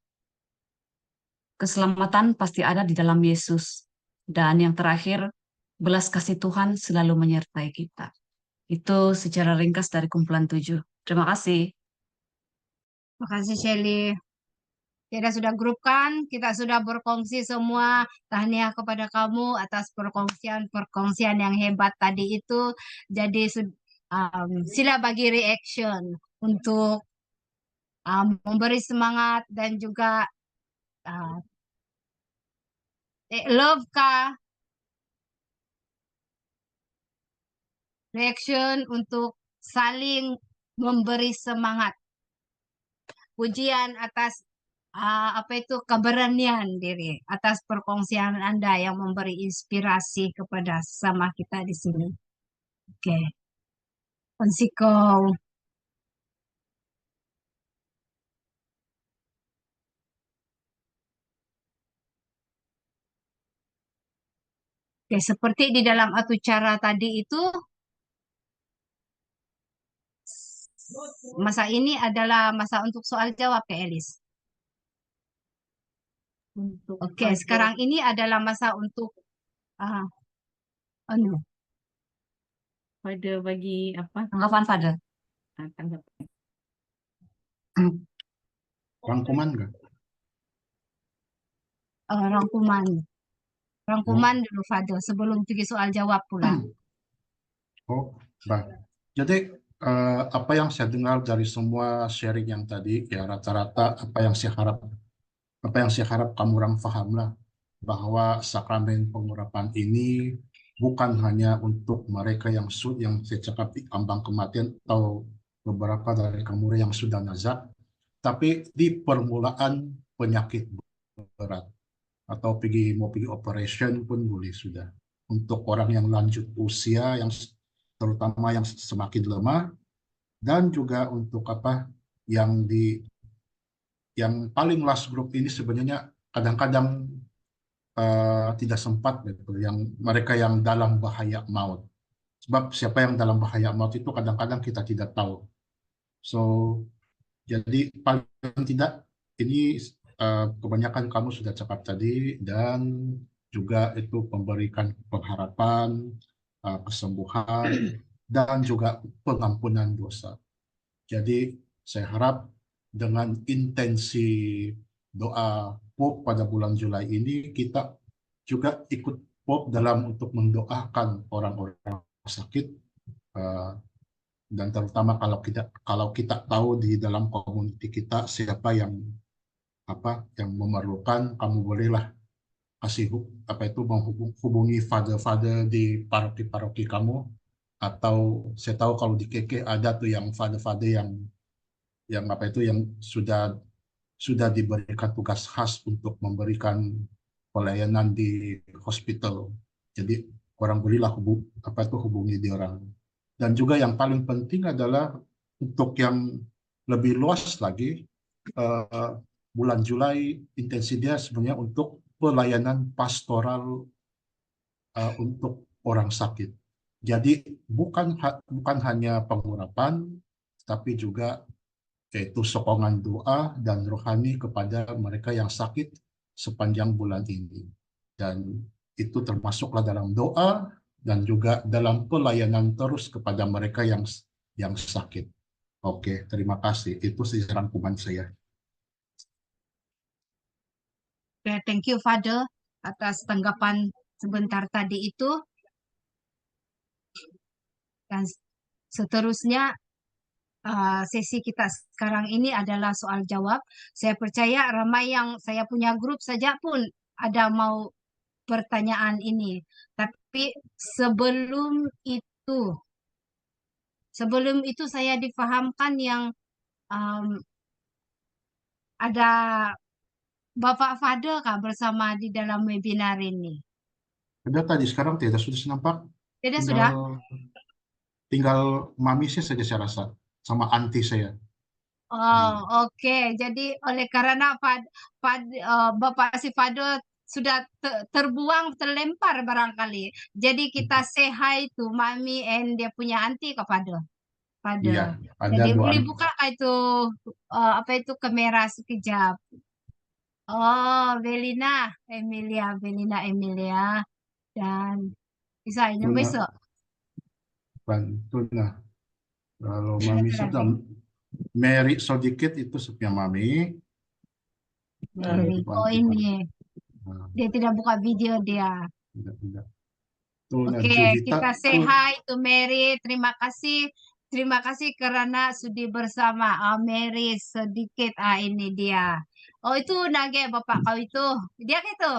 keselamatan pasti ada di dalam Yesus. Dan yang terakhir, belas kasih Tuhan selalu menyertai kita. Itu secara ringkas dari kumpulan 7. Terima kasih. Terima kasih, Shelly. Kita sudah grupkan, kita sudah berkongsi semua. Tahniah kepada kamu atas perkongsian yang hebat tadi itu. Jadi sila bagi reaction untuk memberi semangat dan juga love kah, reaction untuk saling memberi semangat. Pujian atas keberanian diri, atas perkongsian Anda yang memberi inspirasi kepada sesama kita di sini. Oke. Konsiko. Oke, seperti di dalam acara tadi itu, masa ini adalah masa untuk soal jawab ya, Elis. Oke, sekarang ini adalah masa untuk Pada bagi apa? Tanggapan Father. tanggapan. Rangkuman nggak? Rangkuman dulu Fadil sebelum pergi soal jawab pula. Oh, baik. Jadi apa yang saya dengar dari semua sharing yang tadi, ya rata-rata apa yang saya harap kamu orang pahamlah, bahwa sakramen pengurapan ini bukan hanya untuk mereka yang saya cakap di ambang kematian atau beberapa dari kamu yang sudah nazar, tapi di permulaan penyakit berat atau mau pergi operation pun boleh sudah. Untuk orang yang lanjut usia, yang terutama yang semakin lemah, dan juga untuk yang paling last group ini sebenarnya kadang-kadang tidak sempat gitu, yang mereka yang dalam bahaya maut. Sebab siapa yang dalam bahaya maut itu kadang-kadang kita tidak tahu. So jadi paling tidak ini kebanyakan kamu sudah cakap tadi, dan juga itu memberikan pengharapan, kesembuhan, dan juga pengampunan dosa. Jadi saya harap dengan intensi doa Pope pada bulan Juli ini, kita juga ikut Pope dalam untuk mendoakan orang-orang sakit, dan terutama kalau kita tahu di dalam komuniti kita siapa yang memerlukan, kamu bolehlah kasih menghubungi father-father di paroki-paroki kamu, atau saya tahu kalau di KK ada tuh yang father-father yang sudah diberikan tugas khas untuk memberikan pelayanan di hospital. Jadi orang bolehlah hubungi dia orang. Dan juga yang paling penting adalah untuk yang lebih luas lagi, bulan Juli intensi dia sebenarnya untuk pelayanan pastoral untuk orang sakit. Jadi bukan hanya pengurapan, tapi juga yaitu sokongan doa dan rohani kepada mereka yang sakit sepanjang bulan ini. Dan itu termasuklah dalam doa dan juga dalam pelayanan terus kepada mereka yang sakit. Oke, terima kasih. Itu sih rangkuman saya. Oke, thank you Father atas tanggapan sebentar tadi itu. Dan seterusnya sesi kita sekarang ini adalah soal jawab. Saya percaya ramai yang saya punya grup saja pun ada mau pertanyaan ini. Tapi sebelum itu saya difahamkan yang ada Bapak Fadel kah bersama di dalam webinar ini? Ada tadi, sekarang tidak sudah nampak. Tidak sudah? Tinggal mami saja saya rasa, sama anti saya. Oh, oke. Jadi oleh karena Bapak si Fadel sudah terbuang, terlempar barangkali. Jadi kita say hi to Mami and dia punya anti ke Fadel. Iya, ada Jadi dua boleh anti. buka itu kamera sekejap. Oh, Belina Emilia dan bisa ini besok. Bantu nah. Kalau mami sudah Mary sedikit itu sepinya mami. Mary. Oh ini. Dia tidak buka video dia. Tidak. Oke, kita say hi to Mary. Terima kasih karena sudi bersama. Mary sedikit. Ini dia. Oh itu Nage Bapak kau itu. Dia gitu.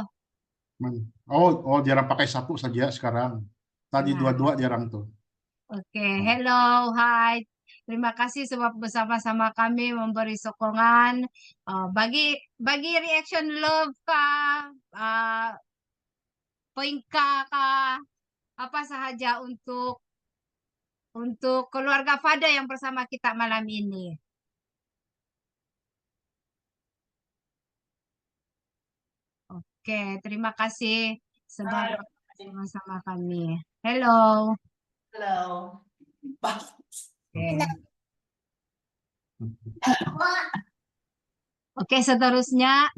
Oh jarang pakai satu saja sekarang. Tadi dua-dua jarang tuh. Oke, hello, hi. Terima kasih sebab bersama-sama kami memberi sokongan. Bagi reaction love kah, poin kah, apa sahaja untuk keluarga Fada yang bersama kita malam ini. Oke, terima kasih sebab bersama kami. Hello. Hello. Oke, seterusnya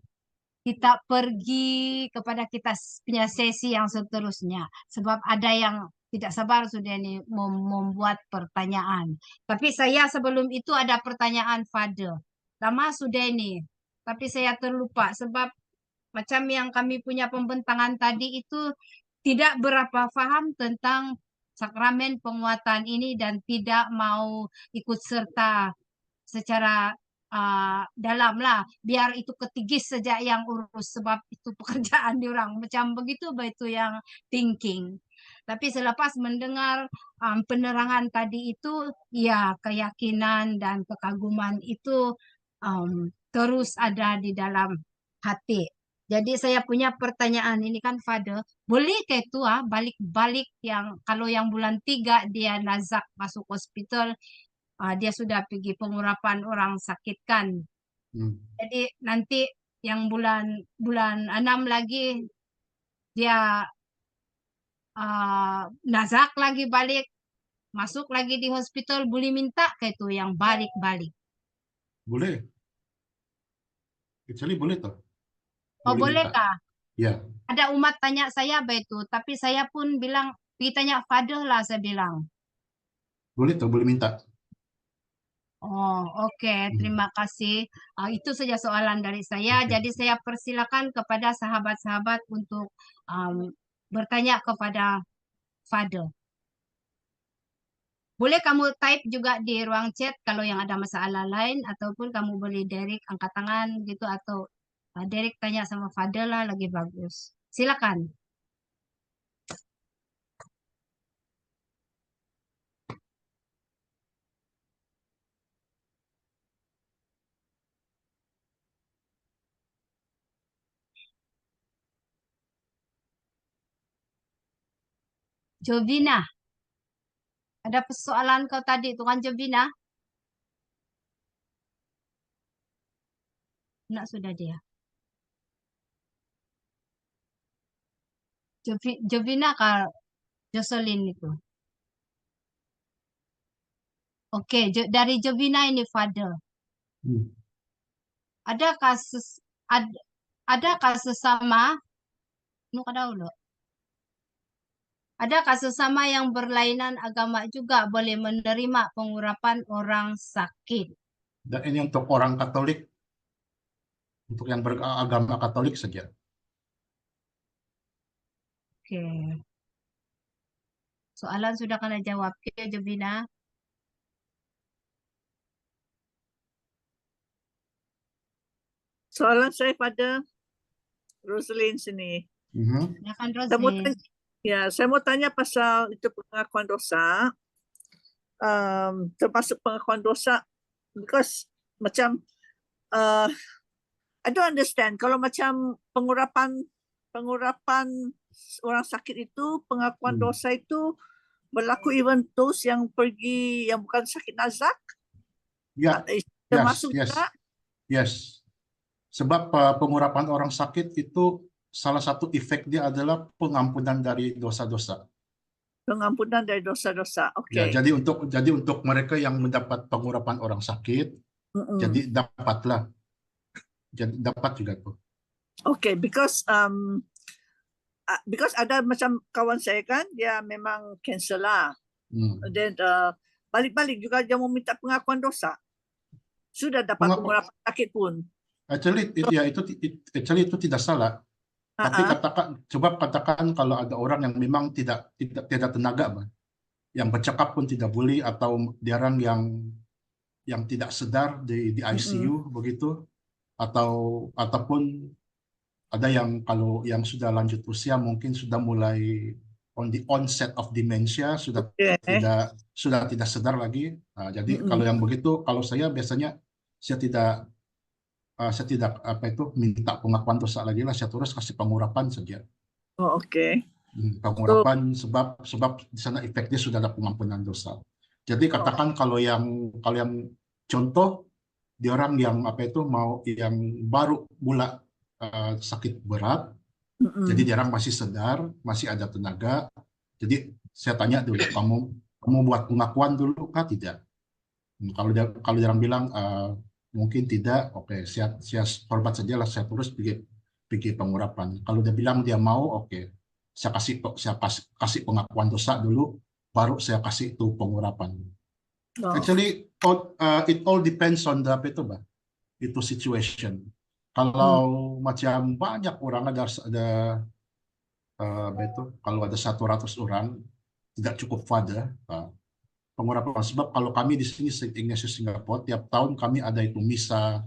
kita pergi kepada kita punya sesi yang seterusnya. Sebab ada yang tidak sabar sudah nih membuat pertanyaan. Tapi saya sebelum itu ada pertanyaan Fadel. Lama sudah ini, tapi saya terlupa sebab macam yang kami punya pembentangan tadi itu tidak berapa paham tentang sakramen penguatan ini dan tidak mau ikut serta secara dalam lah, biar itu ketigis saja yang urus sebab itu pekerjaan diorang macam begitu, itu yang thinking. Tapi selepas mendengar penerangan tadi itu, ya keyakinan dan kekaguman itu terus ada di dalam hati. Jadi saya punya pertanyaan ini kan Father, boleh ke itu balik-balik yang kalau yang bulan 3 dia nazak masuk hospital, dia sudah pergi pengurapan orang sakit kan. Jadi nanti yang bulan 6 lagi dia nazak lagi balik, masuk lagi di hospital, boleh minta ke itu yang balik-balik. Boleh. Kecuali boleh toh. Oh Boleh boleh minta. kah? Ya, Ada umat tanya saya begitu, tapi saya pun bilang, pergi tanya Father lah, saya bilang. boleh toh, boleh minta. Oh, oke. Terima kasih. Itu saja soalan dari saya. Oke. Jadi saya persilakan kepada sahabat-sahabat untuk bertanya kepada Father. Boleh kamu type juga di ruang chat kalau yang ada masalah lain, ataupun kamu boleh direct angkat tangan gitu, atau direct tanya sama Father lah, lagi bagus. Silakan. Jovina, ada persoalan kau tadi, Tuan Jovina? Nak sudah dia. Jovina kah Jocelyn itu? Oke, dari Jovina ini Father. Adakah sesama? Adakah sesama yang berlainan agama juga boleh menerima pengurapan orang sakit? Dan ini untuk orang Katolik, untuk yang beragama Katolik saja. Oke. Soalan sudah kena jawab, oke, Jovina. Soalan saya pada Roselyn sini. Silakan Roslyn. Saya mau tanya pasal itu pengakuan dosa. Termasuk pengakuan dosa, because macam I don't understand kalau macam pengurapan orang sakit itu, pengakuan dosa itu berlaku even those yang pergi yang bukan sakit nazak. Ya, termasuk juga. Yes. Sebab pengurapan orang sakit itu salah satu efek dia adalah pengampunan dari dosa-dosa. Pengampunan dari dosa-dosa. Oke. Ya, jadi untuk mereka yang mendapat pengurapan orang sakit, jadi dapat juga tuh. Oke, because ada macam kawan saya kan, dia memang cancer lah. Dan balik-balik juga dia mau minta pengakuan dosa. Sudah dapat pengurapan sakit pun. Actually itu tidak salah. Tapi katakan kalau ada orang yang memang tidak tenaga, yang bercakap pun tidak boleh, atau dia orang yang tidak sedar di ICU begitu, ataupun ada yang kalau yang sudah lanjut usia mungkin sudah mulai on the onset of dementia, sudah tidak sedar lagi. Jadi kalau yang begitu, kalau saya biasanya saya tidak minta pengakuan dosa lagi lah, saya terus kasih pengurapan saja. Oh, oke. Pengurapan sebab di sana efeknya sudah ada pengampunan dosa. Jadi katakan kalau yang contoh di orang yang yang baru mula sakit berat, jadi dia orang masih sedar, masih ada tenaga. Jadi saya tanya dulu, kamu buat pengakuan dulu kah tidak? Kalau dia orang bilang mungkin tidak, oke, saya hormat saja lah, saya terus pergi pengurapan. Kalau dia bilang dia mau, oke, Saya kasih pengakuan dosa dulu, baru saya kasih itu pengurapan. Oh. Actually, it all depends on the apa itu situation. Kalau macam banyak orang ada kalau ada 100 orang tidak cukup father pengurapan. Sebab kalau kami di sini St. Ignatius Singapore tiap tahun kami ada itu misa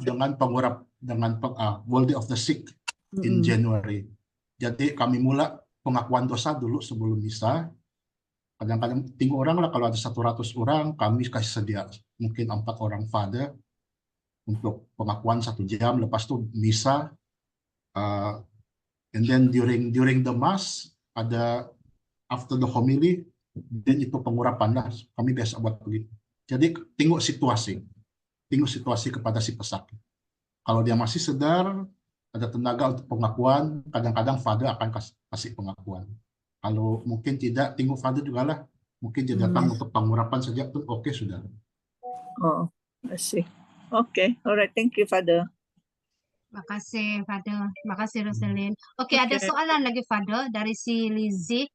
dengan World Day of the Sick in January. Jadi kami mula pengakuan dosa dulu sebelum misa. Kadang-kadang tinggal orang lah, kalau ada 100 orang kami kasih sedia mungkin 4 orang father untuk pengakuan 1 jam, lepas itu misa, and then during the mass ada after the homily, dan itu pengurapan lah, kami biasa buat begitu. Jadi tengok situasi kepada si pesakit. Kalau dia masih sedar, ada tenaga untuk pengakuan, kadang-kadang father akan kasih pengakuan. Kalau mungkin tidak, tengok father juga lah, mungkin dia datang untuk pengurapan saja pun oke sudah. Oh, I see. Okay, alright. Thank you, Father. Makasih, Father. Makasih, Roselyn. Oke, ada soalan lagi, Father, dari si Lizzie.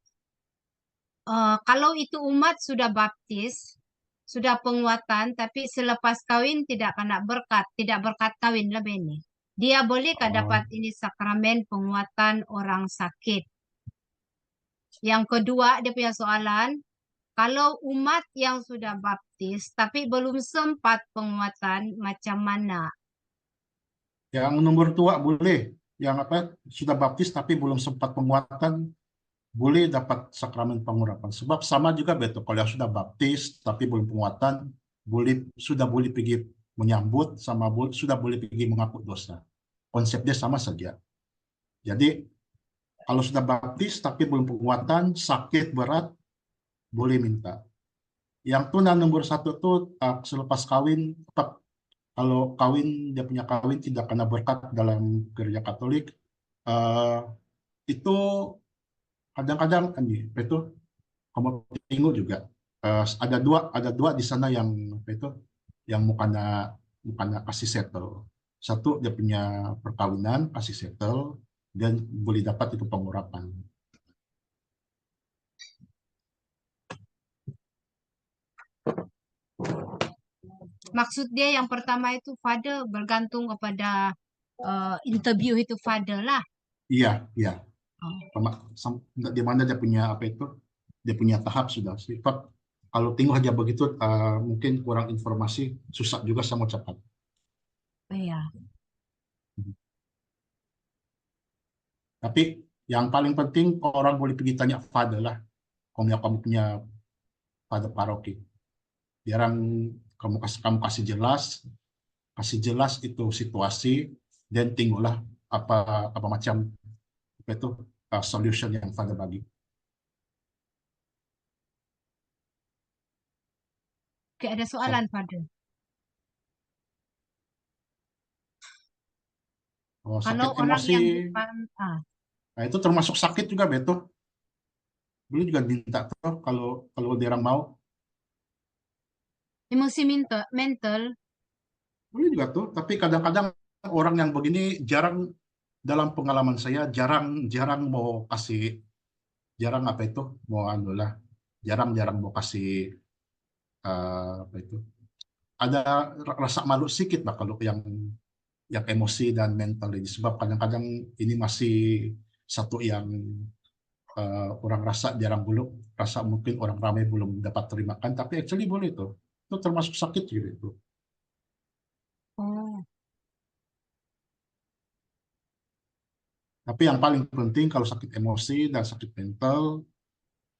Kalau itu umat sudah baptis, sudah penguatan, tapi selepas kawin tidak kena berkat, tidak berkat kawin lebih ini. Dia bolehkah dapat ini sakramen penguatan orang sakit? Yang kedua, dia punya soalan, kalau umat yang sudah baptis, tapi belum sempat penguatan, macam mana? Yang nomor 2 boleh, yang sudah baptis tapi belum sempat penguatan, boleh dapat sakramen pengurapan. Sebab sama juga betul, kalau yang sudah baptis tapi belum penguatan, sudah boleh pergi menyambut, sudah boleh pergi mengaku dosa. Konsepnya sama saja. Jadi kalau sudah baptis tapi belum penguatan, sakit berat, boleh minta. Yang tuna nomor 1 tuh selepas kawin, tetap kalau kawin, dia punya kawin tidak kena berkat dalam gereja Katolik, itu kadang-kadang itu kamu tengok juga ada dua di sana yang yang bukannya kasih settle. Satu dia punya perkawinan kasih settle dan boleh dapat itu pengurapan. Maksud dia yang pertama itu, Father, bergantung kepada interview itu, Father lah. Iya. Di mana dia punya dia punya tahap sudah. Sifat kalau tengok aja begitu mungkin kurang informasi, susah juga sama cepat. Iya. Tapi yang paling penting orang boleh pergi tanya Father lah. Kalau kamu punya Father paroki. Biarkan kamu kasih jelas itu situasi, dan tinggallah apa macam solution yang Father bagi. Oke, ada soalan, Father. Kalau Sakit orang emosi, yang bukan nah itu termasuk sakit juga, betul. Boleh juga minta tuh kalau dia orang mau. emosi mental, Boleh juga tuh, tapi kadang-kadang orang yang begini jarang, dalam pengalaman saya jarang mau kasih, jarang mau kasih ada rasa malu sedikit lah kalau yang emosi dan mental ini, sebab kadang-kadang ini masih satu yang orang jarang rasa mungkin orang ramai belum dapat terimakan, tapi actually boleh itu termasuk sakit gitu. Tapi yang paling penting kalau sakit emosi dan sakit mental,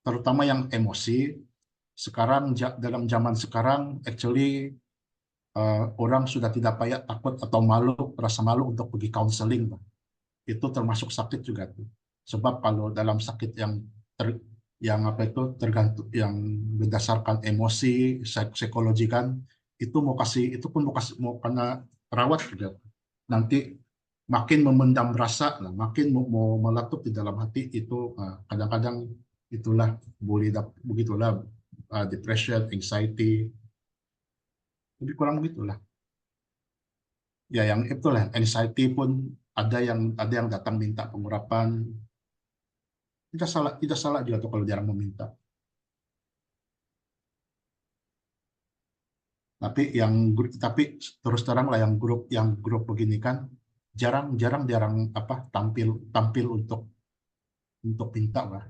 terutama yang emosi, sekarang dalam zaman sekarang actually orang sudah tidak payah takut atau rasa malu untuk pergi counseling. Itu termasuk sakit juga tuh. Sebab kalau dalam sakit yang tergantung, yang berdasarkan emosi, psikologi kan, itu mau kena rawat juga. Nanti makin memendam rasa, makin mau meletup di dalam hati, itu kadang-kadang itulah begitulah depression, anxiety, lebih kurang begitulah. Ya yang itulah anxiety pun ada yang datang minta pengurapan. Tidak salah juga tuh kalau jarang meminta. Tapi terus terang lah yang grup begini kan jarang apa tampil untuk minta lah.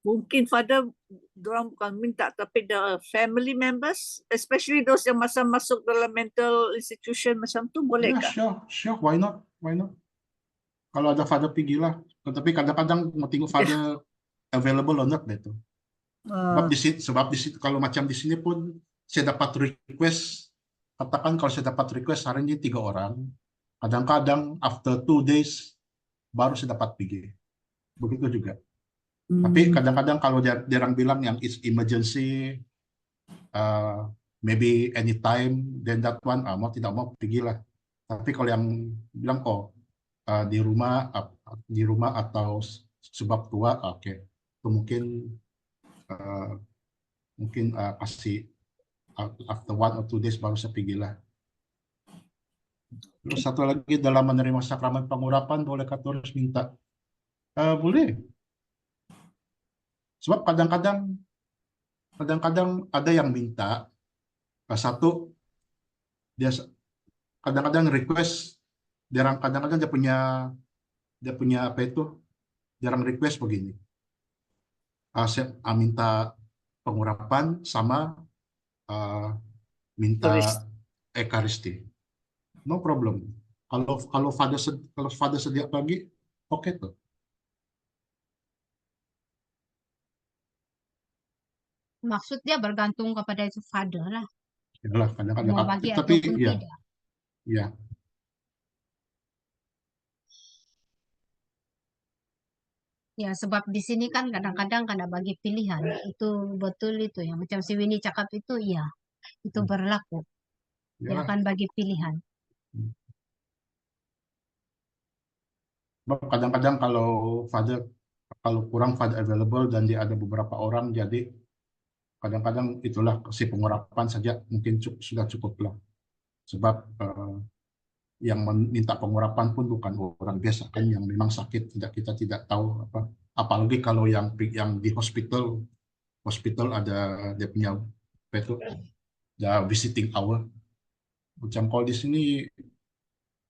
Mungkin Father dorang bukan minta, tapi the family members, especially those yang masa masuk dalam mental institution macam tu, boleh Ya, kah? sure, why not? Kalau ada Father pergilah. Tapi kadang-kadang mau tengok Father available or not gitu. Sebab di sini kalau macam di sini pun saya dapat request, katakan kalau saya dapat request hari ini 3 orang, kadang-kadang after 2 days baru saya dapat pergi. Begitu juga. Tapi kadang-kadang kalau jarang bilang yang is emergency, maybe anytime, then that one mau tidak mau pergilah. Tapi kalau yang bilang di rumah atau sebab tua, oke, itu mungkin kasih after 1 or 2 days baru saya pergilah. Terus satu lagi, dalam menerima sakramen pengurapan bolehkah terus minta? Boleh. Sebab kadang-kadang ada yang minta, satu dia kadang-kadang request, kadang-kadang dia punya apa itu, jarang request begini. Saya minta pengurapan sama minta ekaristi. No problem. Kalau Father sedia pagi, oke tuh. Maksud dia bergantung kepada itu Father lah. Yalah, kadang-kadang Mau bagi tapi ataupun ya, tidak. ya. Ya, sebab di sini kan kadang-kadang kada bagi pilihan. Itu betul itu yang macam si Winnie cakap itu, iya. Itu berlaku. Dia Yalah. akan bagi pilihan. Kadang-kadang kalau kurang Father available dan dia ada beberapa orang, jadi kadang-kadang itulah si pengurapan saja mungkin sudah cukup lah. Sebab yang meminta pengurapan pun bukan orang biasa kan, yang memang sakit, kita tidak tahu apa. Apalagi kalau yang di hospital ada dia punya apa itu, ada visiting hour. Macam kalau di sini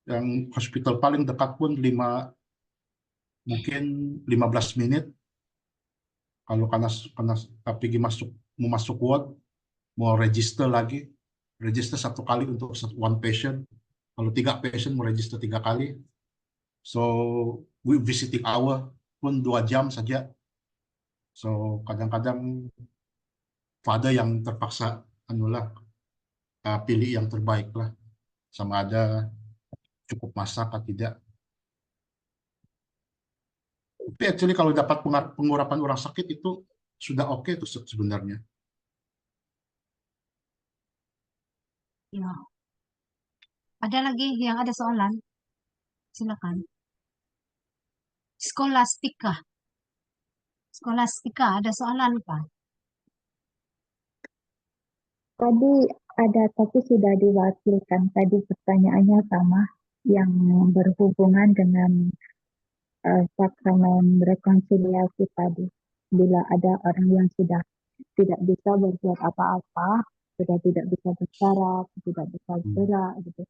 yang hospital paling dekat pun mungkin 15 menit. Kalau karena pergi mau masuk ward, mau register lagi, register 1 kali untuk 1 patient. Kalau 3 patient mau register 3 kali. So visiting hour pun 2 jam saja. So kadang-kadang Father yang terpaksa pilih yang terbaik lah, sama ada cukup masa atau tidak. Tapi actually kalau dapat pengurapan orang sakit itu sudah oke tuh sebenarnya. Ya. Ada lagi yang ada soalan? Silakan. Skolastika. Skolastika, ada soalan Pak? Tadi ada, tapi sudah diwakilkan. Tadi pertanyaannya sama, yang berhubungan dengan sakramen rekonsiliasi tadi. Bila ada orang yang sudah tidak bisa berbuat apa-apa, sudah tidak bisa bicara, tidak bisa gerak, gitu.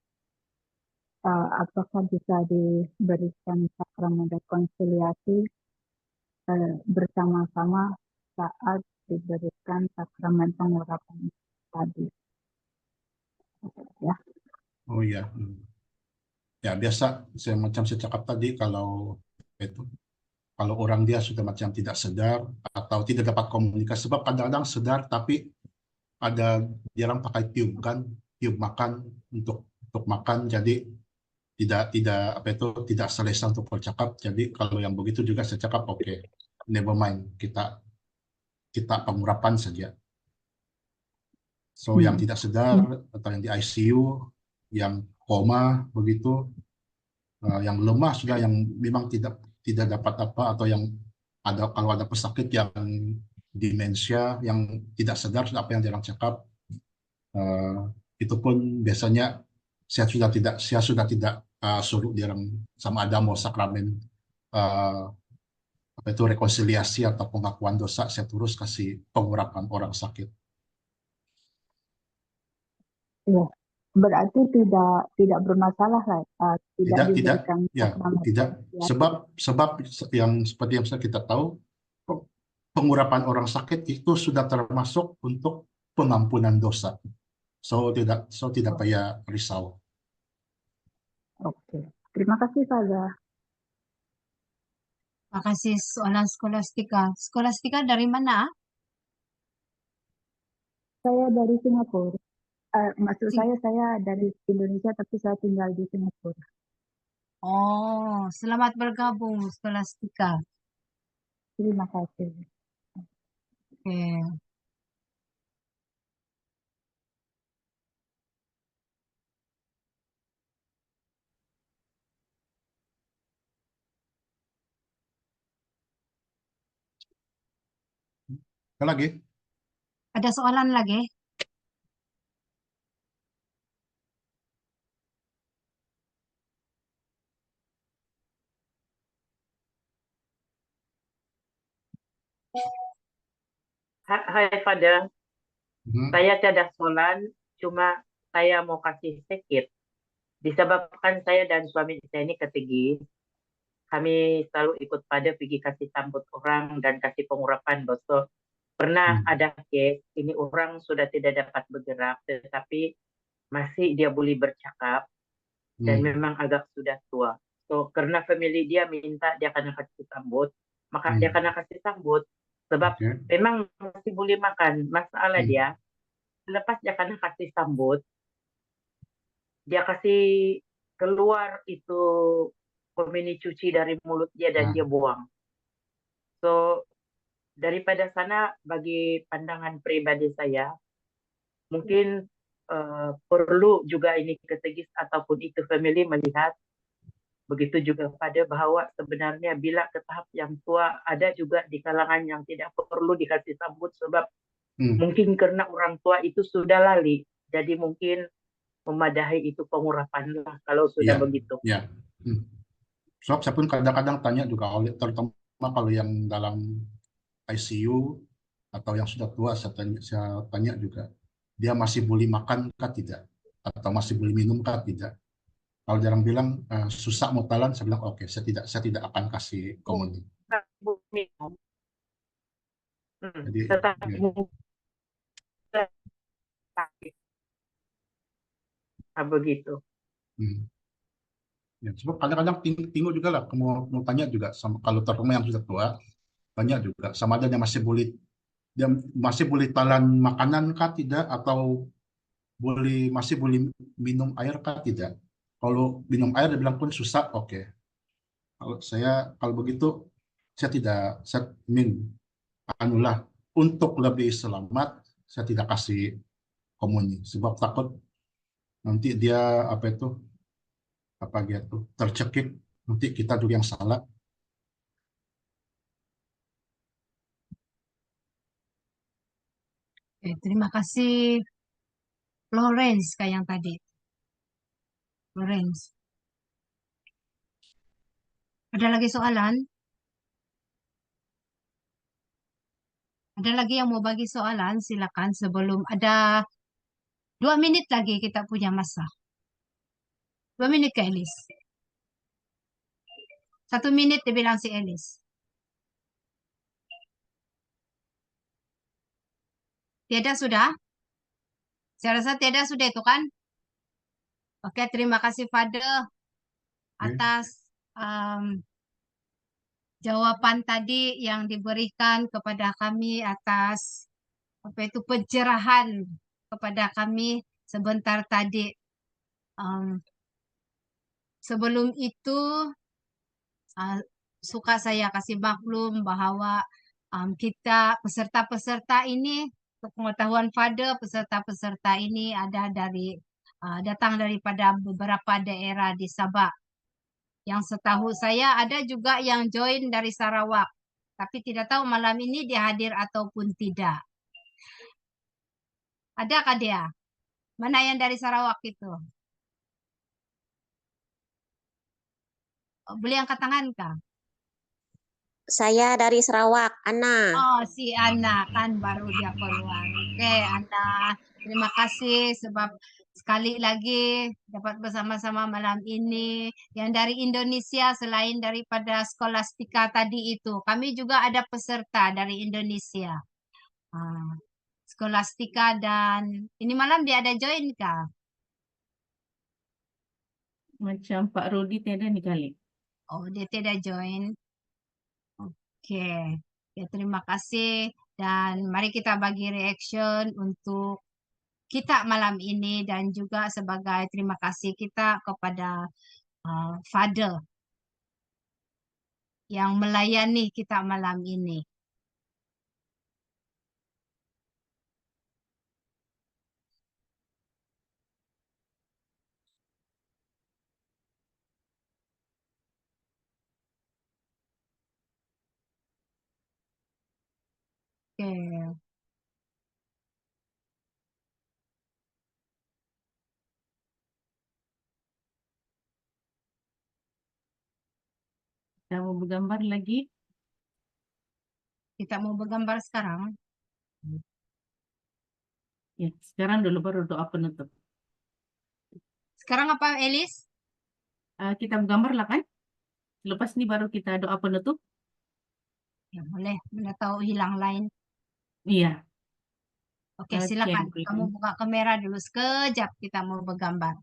Apakah bisa diberikan sakramen rekonsiliasi bersama-sama saat diberikan sakramen pengurapan tadi? Ya. Oh iya. Ya biasa, macam saya cakap tadi, kalau orang dia sudah macam tidak sadar atau tidak dapat komunikasi, sebab kadang-kadang sadar tapi ada jarang pakai tiup makan untuk makan, jadi tidak selesa untuk bercakap. Jadi kalau yang begitu juga saya cakap oke, never mind, kita pengurapan saja. So yang tidak sadar atau yang di ICU, yang koma begitu, yang lemah sudah, yang memang tidak dapat apa, atau yang kalau ada pesakit yang demensia yang tidak sadar apa yang jarang cakap, Itu pun biasanya saya sudah tidak suruh dia sama ada mau sakramen apa itu rekonsiliasi atau pengakuan dosa, saya terus kasih pengurapan orang sakit. Ya, berarti tidak bermasalah lah, tidak Tidak, diberikan ya, sakramen tidak. Sebab yang seperti yang kita tahu, pengurapan orang sakit itu sudah termasuk untuk pengampunan dosa. So tidak payah risau. Oke, terima kasih Father. Makasih soalan Skolastika. Skolastika dari mana? Saya dari Singapura. Maksud Sing- saya dari Indonesia tapi saya tinggal di Singapura. Oh, selamat bergabung Skolastika. Terima kasih. Oke. Ada lagi? Ada soalan lagi? Hai Father, Mhm. saya tiada soalan, cuma saya mau kasih sedikit. Disebabkan saya dan suami saya ini ketigis, kami selalu ikut pada pergi kasih sambut orang dan kasih pengurapan dosa. Pernah ada case, ini orang sudah tidak dapat bergerak, tetapi masih dia boleh bercakap dan memang agak sudah tua. So karena family dia minta dia kena kasih sambut, maka dia kena kasih sambut. Sebab Oke. memang masih boleh makan. Masalah dia, lepas dia kena kasih sambut, dia kasih keluar itu komini cuci dari mulut dia dan dia buang. So daripada sana, bagi pandangan pribadi saya, mungkin perlu juga ini ketegis ataupun itu family melihat. Begitu juga pada bahwa sebenarnya bila ke tahap yang tua, ada juga di kalangan yang tidak perlu dikasih sambut sebab mungkin karena orang tua itu sudah lali. Jadi mungkin memadahi itu pengurapan lah kalau sudah begitu. Ya. Sebab saya pun kadang-kadang tanya juga, terutama kalau yang dalam ICU atau yang sudah tua, saya tanya juga, dia masih boleh makan kah tidak? Atau masih boleh minum kah tidak? Kalau jarang bilang susah mau talan, saya bilang oke, saya tidak akan kasih komuni. Minum. Jadi, Tetapi begitu. Ya, sebab kadang-kadang tinggal juga lah, mau tanya juga sama kalau terutama yang sudah tua, tanya juga sama ada yang masih boleh talan makanan kah tidak, atau masih boleh minum air kah tidak. Kalau minum air dia bilang pun susah, oke. Kalau begitu saya anulah untuk lebih selamat saya tidak kasih komuni sebab takut nanti dia tercekik, nanti kita juga yang salah. Terima kasih Florence kayak yang tadi. Florence. Ada lagi soalan? Ada lagi yang mau bagi soalan? Silakan sebelum ada 2 menit lagi kita punya masa. 2 menit ke Elis. 1 menit dibilang si Elis. Tiada sudah? Saya rasa tiada sudah itu kan? Oke, terima kasih Father atas jawaban tadi yang diberikan kepada kami atas pencerahan kepada kami sebentar tadi. Sebelum itu suka saya kasih maklum bahwa kita peserta-peserta ini, untuk pengetahuan Father, peserta-peserta ini ada datang daripada beberapa daerah di Sabah. Yang setahu saya ada juga yang join dari Sarawak, tapi tidak tahu malam ini dia hadir ataupun tidak. Adakah dia? Mana yang dari Sarawak itu? Boleh angkat tangan, Kak? Saya dari Sarawak, Ana. Oh, si Ana kan baru dia keluar. Oke, Ana. Terima kasih sebab sekali lagi dapat bersama-sama malam ini. Yang dari Indonesia selain daripada Skolastika tadi itu, kami juga ada peserta dari Indonesia. Skolastika dan ini malam dia ada join kah? Macam Pak Rudi tiada nih kali. Oh, dia tidak join. Oke. Ya, terima kasih. Dan mari kita bagi reaction untuk kita malam ini dan juga sebagai terima kasih kita kepada Father yang melayani kita malam ini. Oke. Kita mau bergambar lagi. Kita mau bergambar sekarang. Ya, sekarang dulu baru doa penutup. Sekarang apa, Elis? Kita bergambar lah kan? Lepas ini baru kita doa penutup. Ya, boleh. Mana tahu hilang lain. Iya. Oke, silakan. Oke. Kamu buka kamera dulu sekejap kita mau bergambar.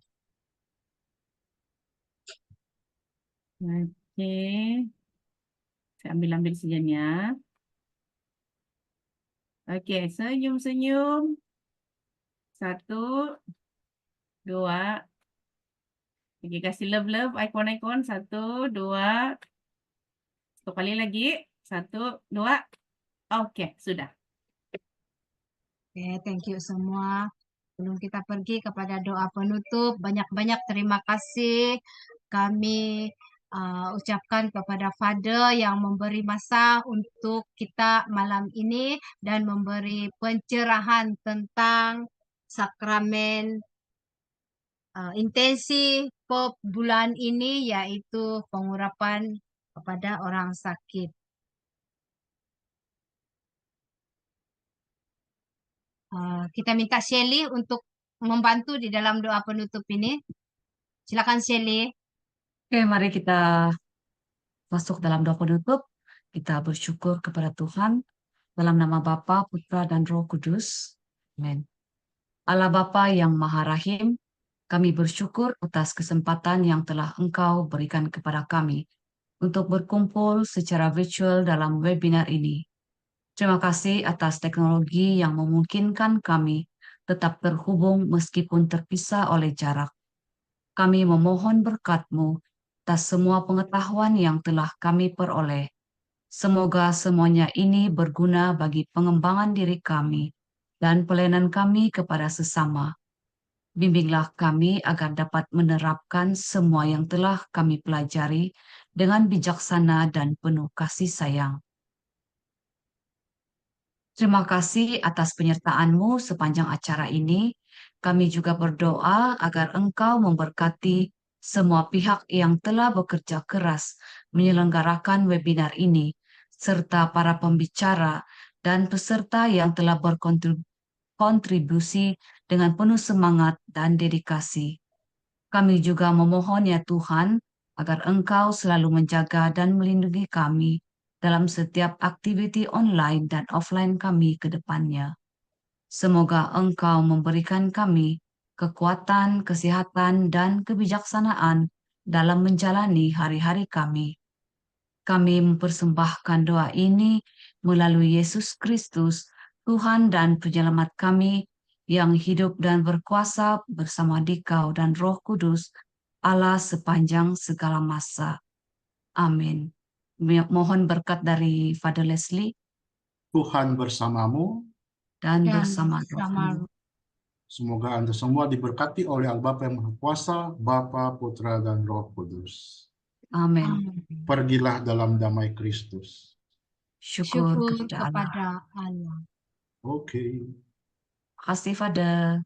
Oke. Saya ambil sejannya. Oke, senyum-senyum. 1, 2. Oke, kasih love-love, icon-icon. 1, 2. Satu kali lagi. 1, 2. Oke, sudah. Oke, thank you semua. Sebelum kita pergi kepada doa penutup, banyak-banyak terima kasih kami ucapkan kepada Father yang memberi masa untuk kita malam ini dan memberi pencerahan tentang sakramen intensi POP bulan ini, yaitu pengurapan kepada orang sakit. Kita minta Shelly untuk membantu di dalam doa penutup ini. Silakan Shelly. Oke, mari kita masuk dalam doa penutup. Kita bersyukur kepada Tuhan dalam nama Bapa, Putra, dan Roh Kudus. Amin. Allah Bapa yang Maha Rahim, kami bersyukur atas kesempatan yang telah Engkau berikan kepada kami untuk berkumpul secara virtual dalam webinar ini. Terima kasih atas teknologi yang memungkinkan kami tetap terhubung meskipun terpisah oleh jarak. Kami memohon berkat-Mu atas semua pengetahuan yang telah kami peroleh. Semoga semuanya ini berguna bagi pengembangan diri kami dan pelayanan kami kepada sesama. Bimbinglah kami agar dapat menerapkan semua yang telah kami pelajari dengan bijaksana dan penuh kasih sayang. Terima kasih atas penyertaan-Mu sepanjang acara ini. Kami juga berdoa agar Engkau memberkati semua pihak yang telah bekerja keras menyelenggarakan webinar ini, serta para pembicara dan peserta yang telah berkontribusi dengan penuh semangat dan dedikasi. Kami juga memohon ya Tuhan, agar Engkau selalu menjaga dan melindungi kami dalam setiap aktiviti online dan offline kami ke depannya. Semoga Engkau memberikan kami kekuatan, kesehatan, dan kebijaksanaan dalam menjalani hari-hari kami. Kami mempersembahkan doa ini melalui Yesus Kristus, Tuhan dan Penyelamat kami, yang hidup dan berkuasa bersama Dikau dan Roh Kudus, Allah sepanjang segala masa. Amin. Mohon berkat dari Father Leslie Tuhan bersamamu. dan bersama rohmu. Semoga Anda semua diberkati oleh Allah Bapa yang Maha Kuasa, Bapa, Putra, dan Roh Kudus. Amin. Pergilah dalam damai Kristus. Syukur kepada Allah. Oke. Terima kasih, Father.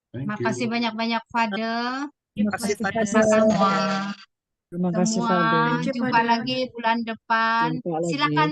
Thank Makasih you. banyak-banyak Fadel. Terima kasih Terima Fadel. kasih Fadel. Semua Terima kasih semua Fadel. Thank you, jumpa Fadel. lagi bulan depan. Jumpa lagi. Silakan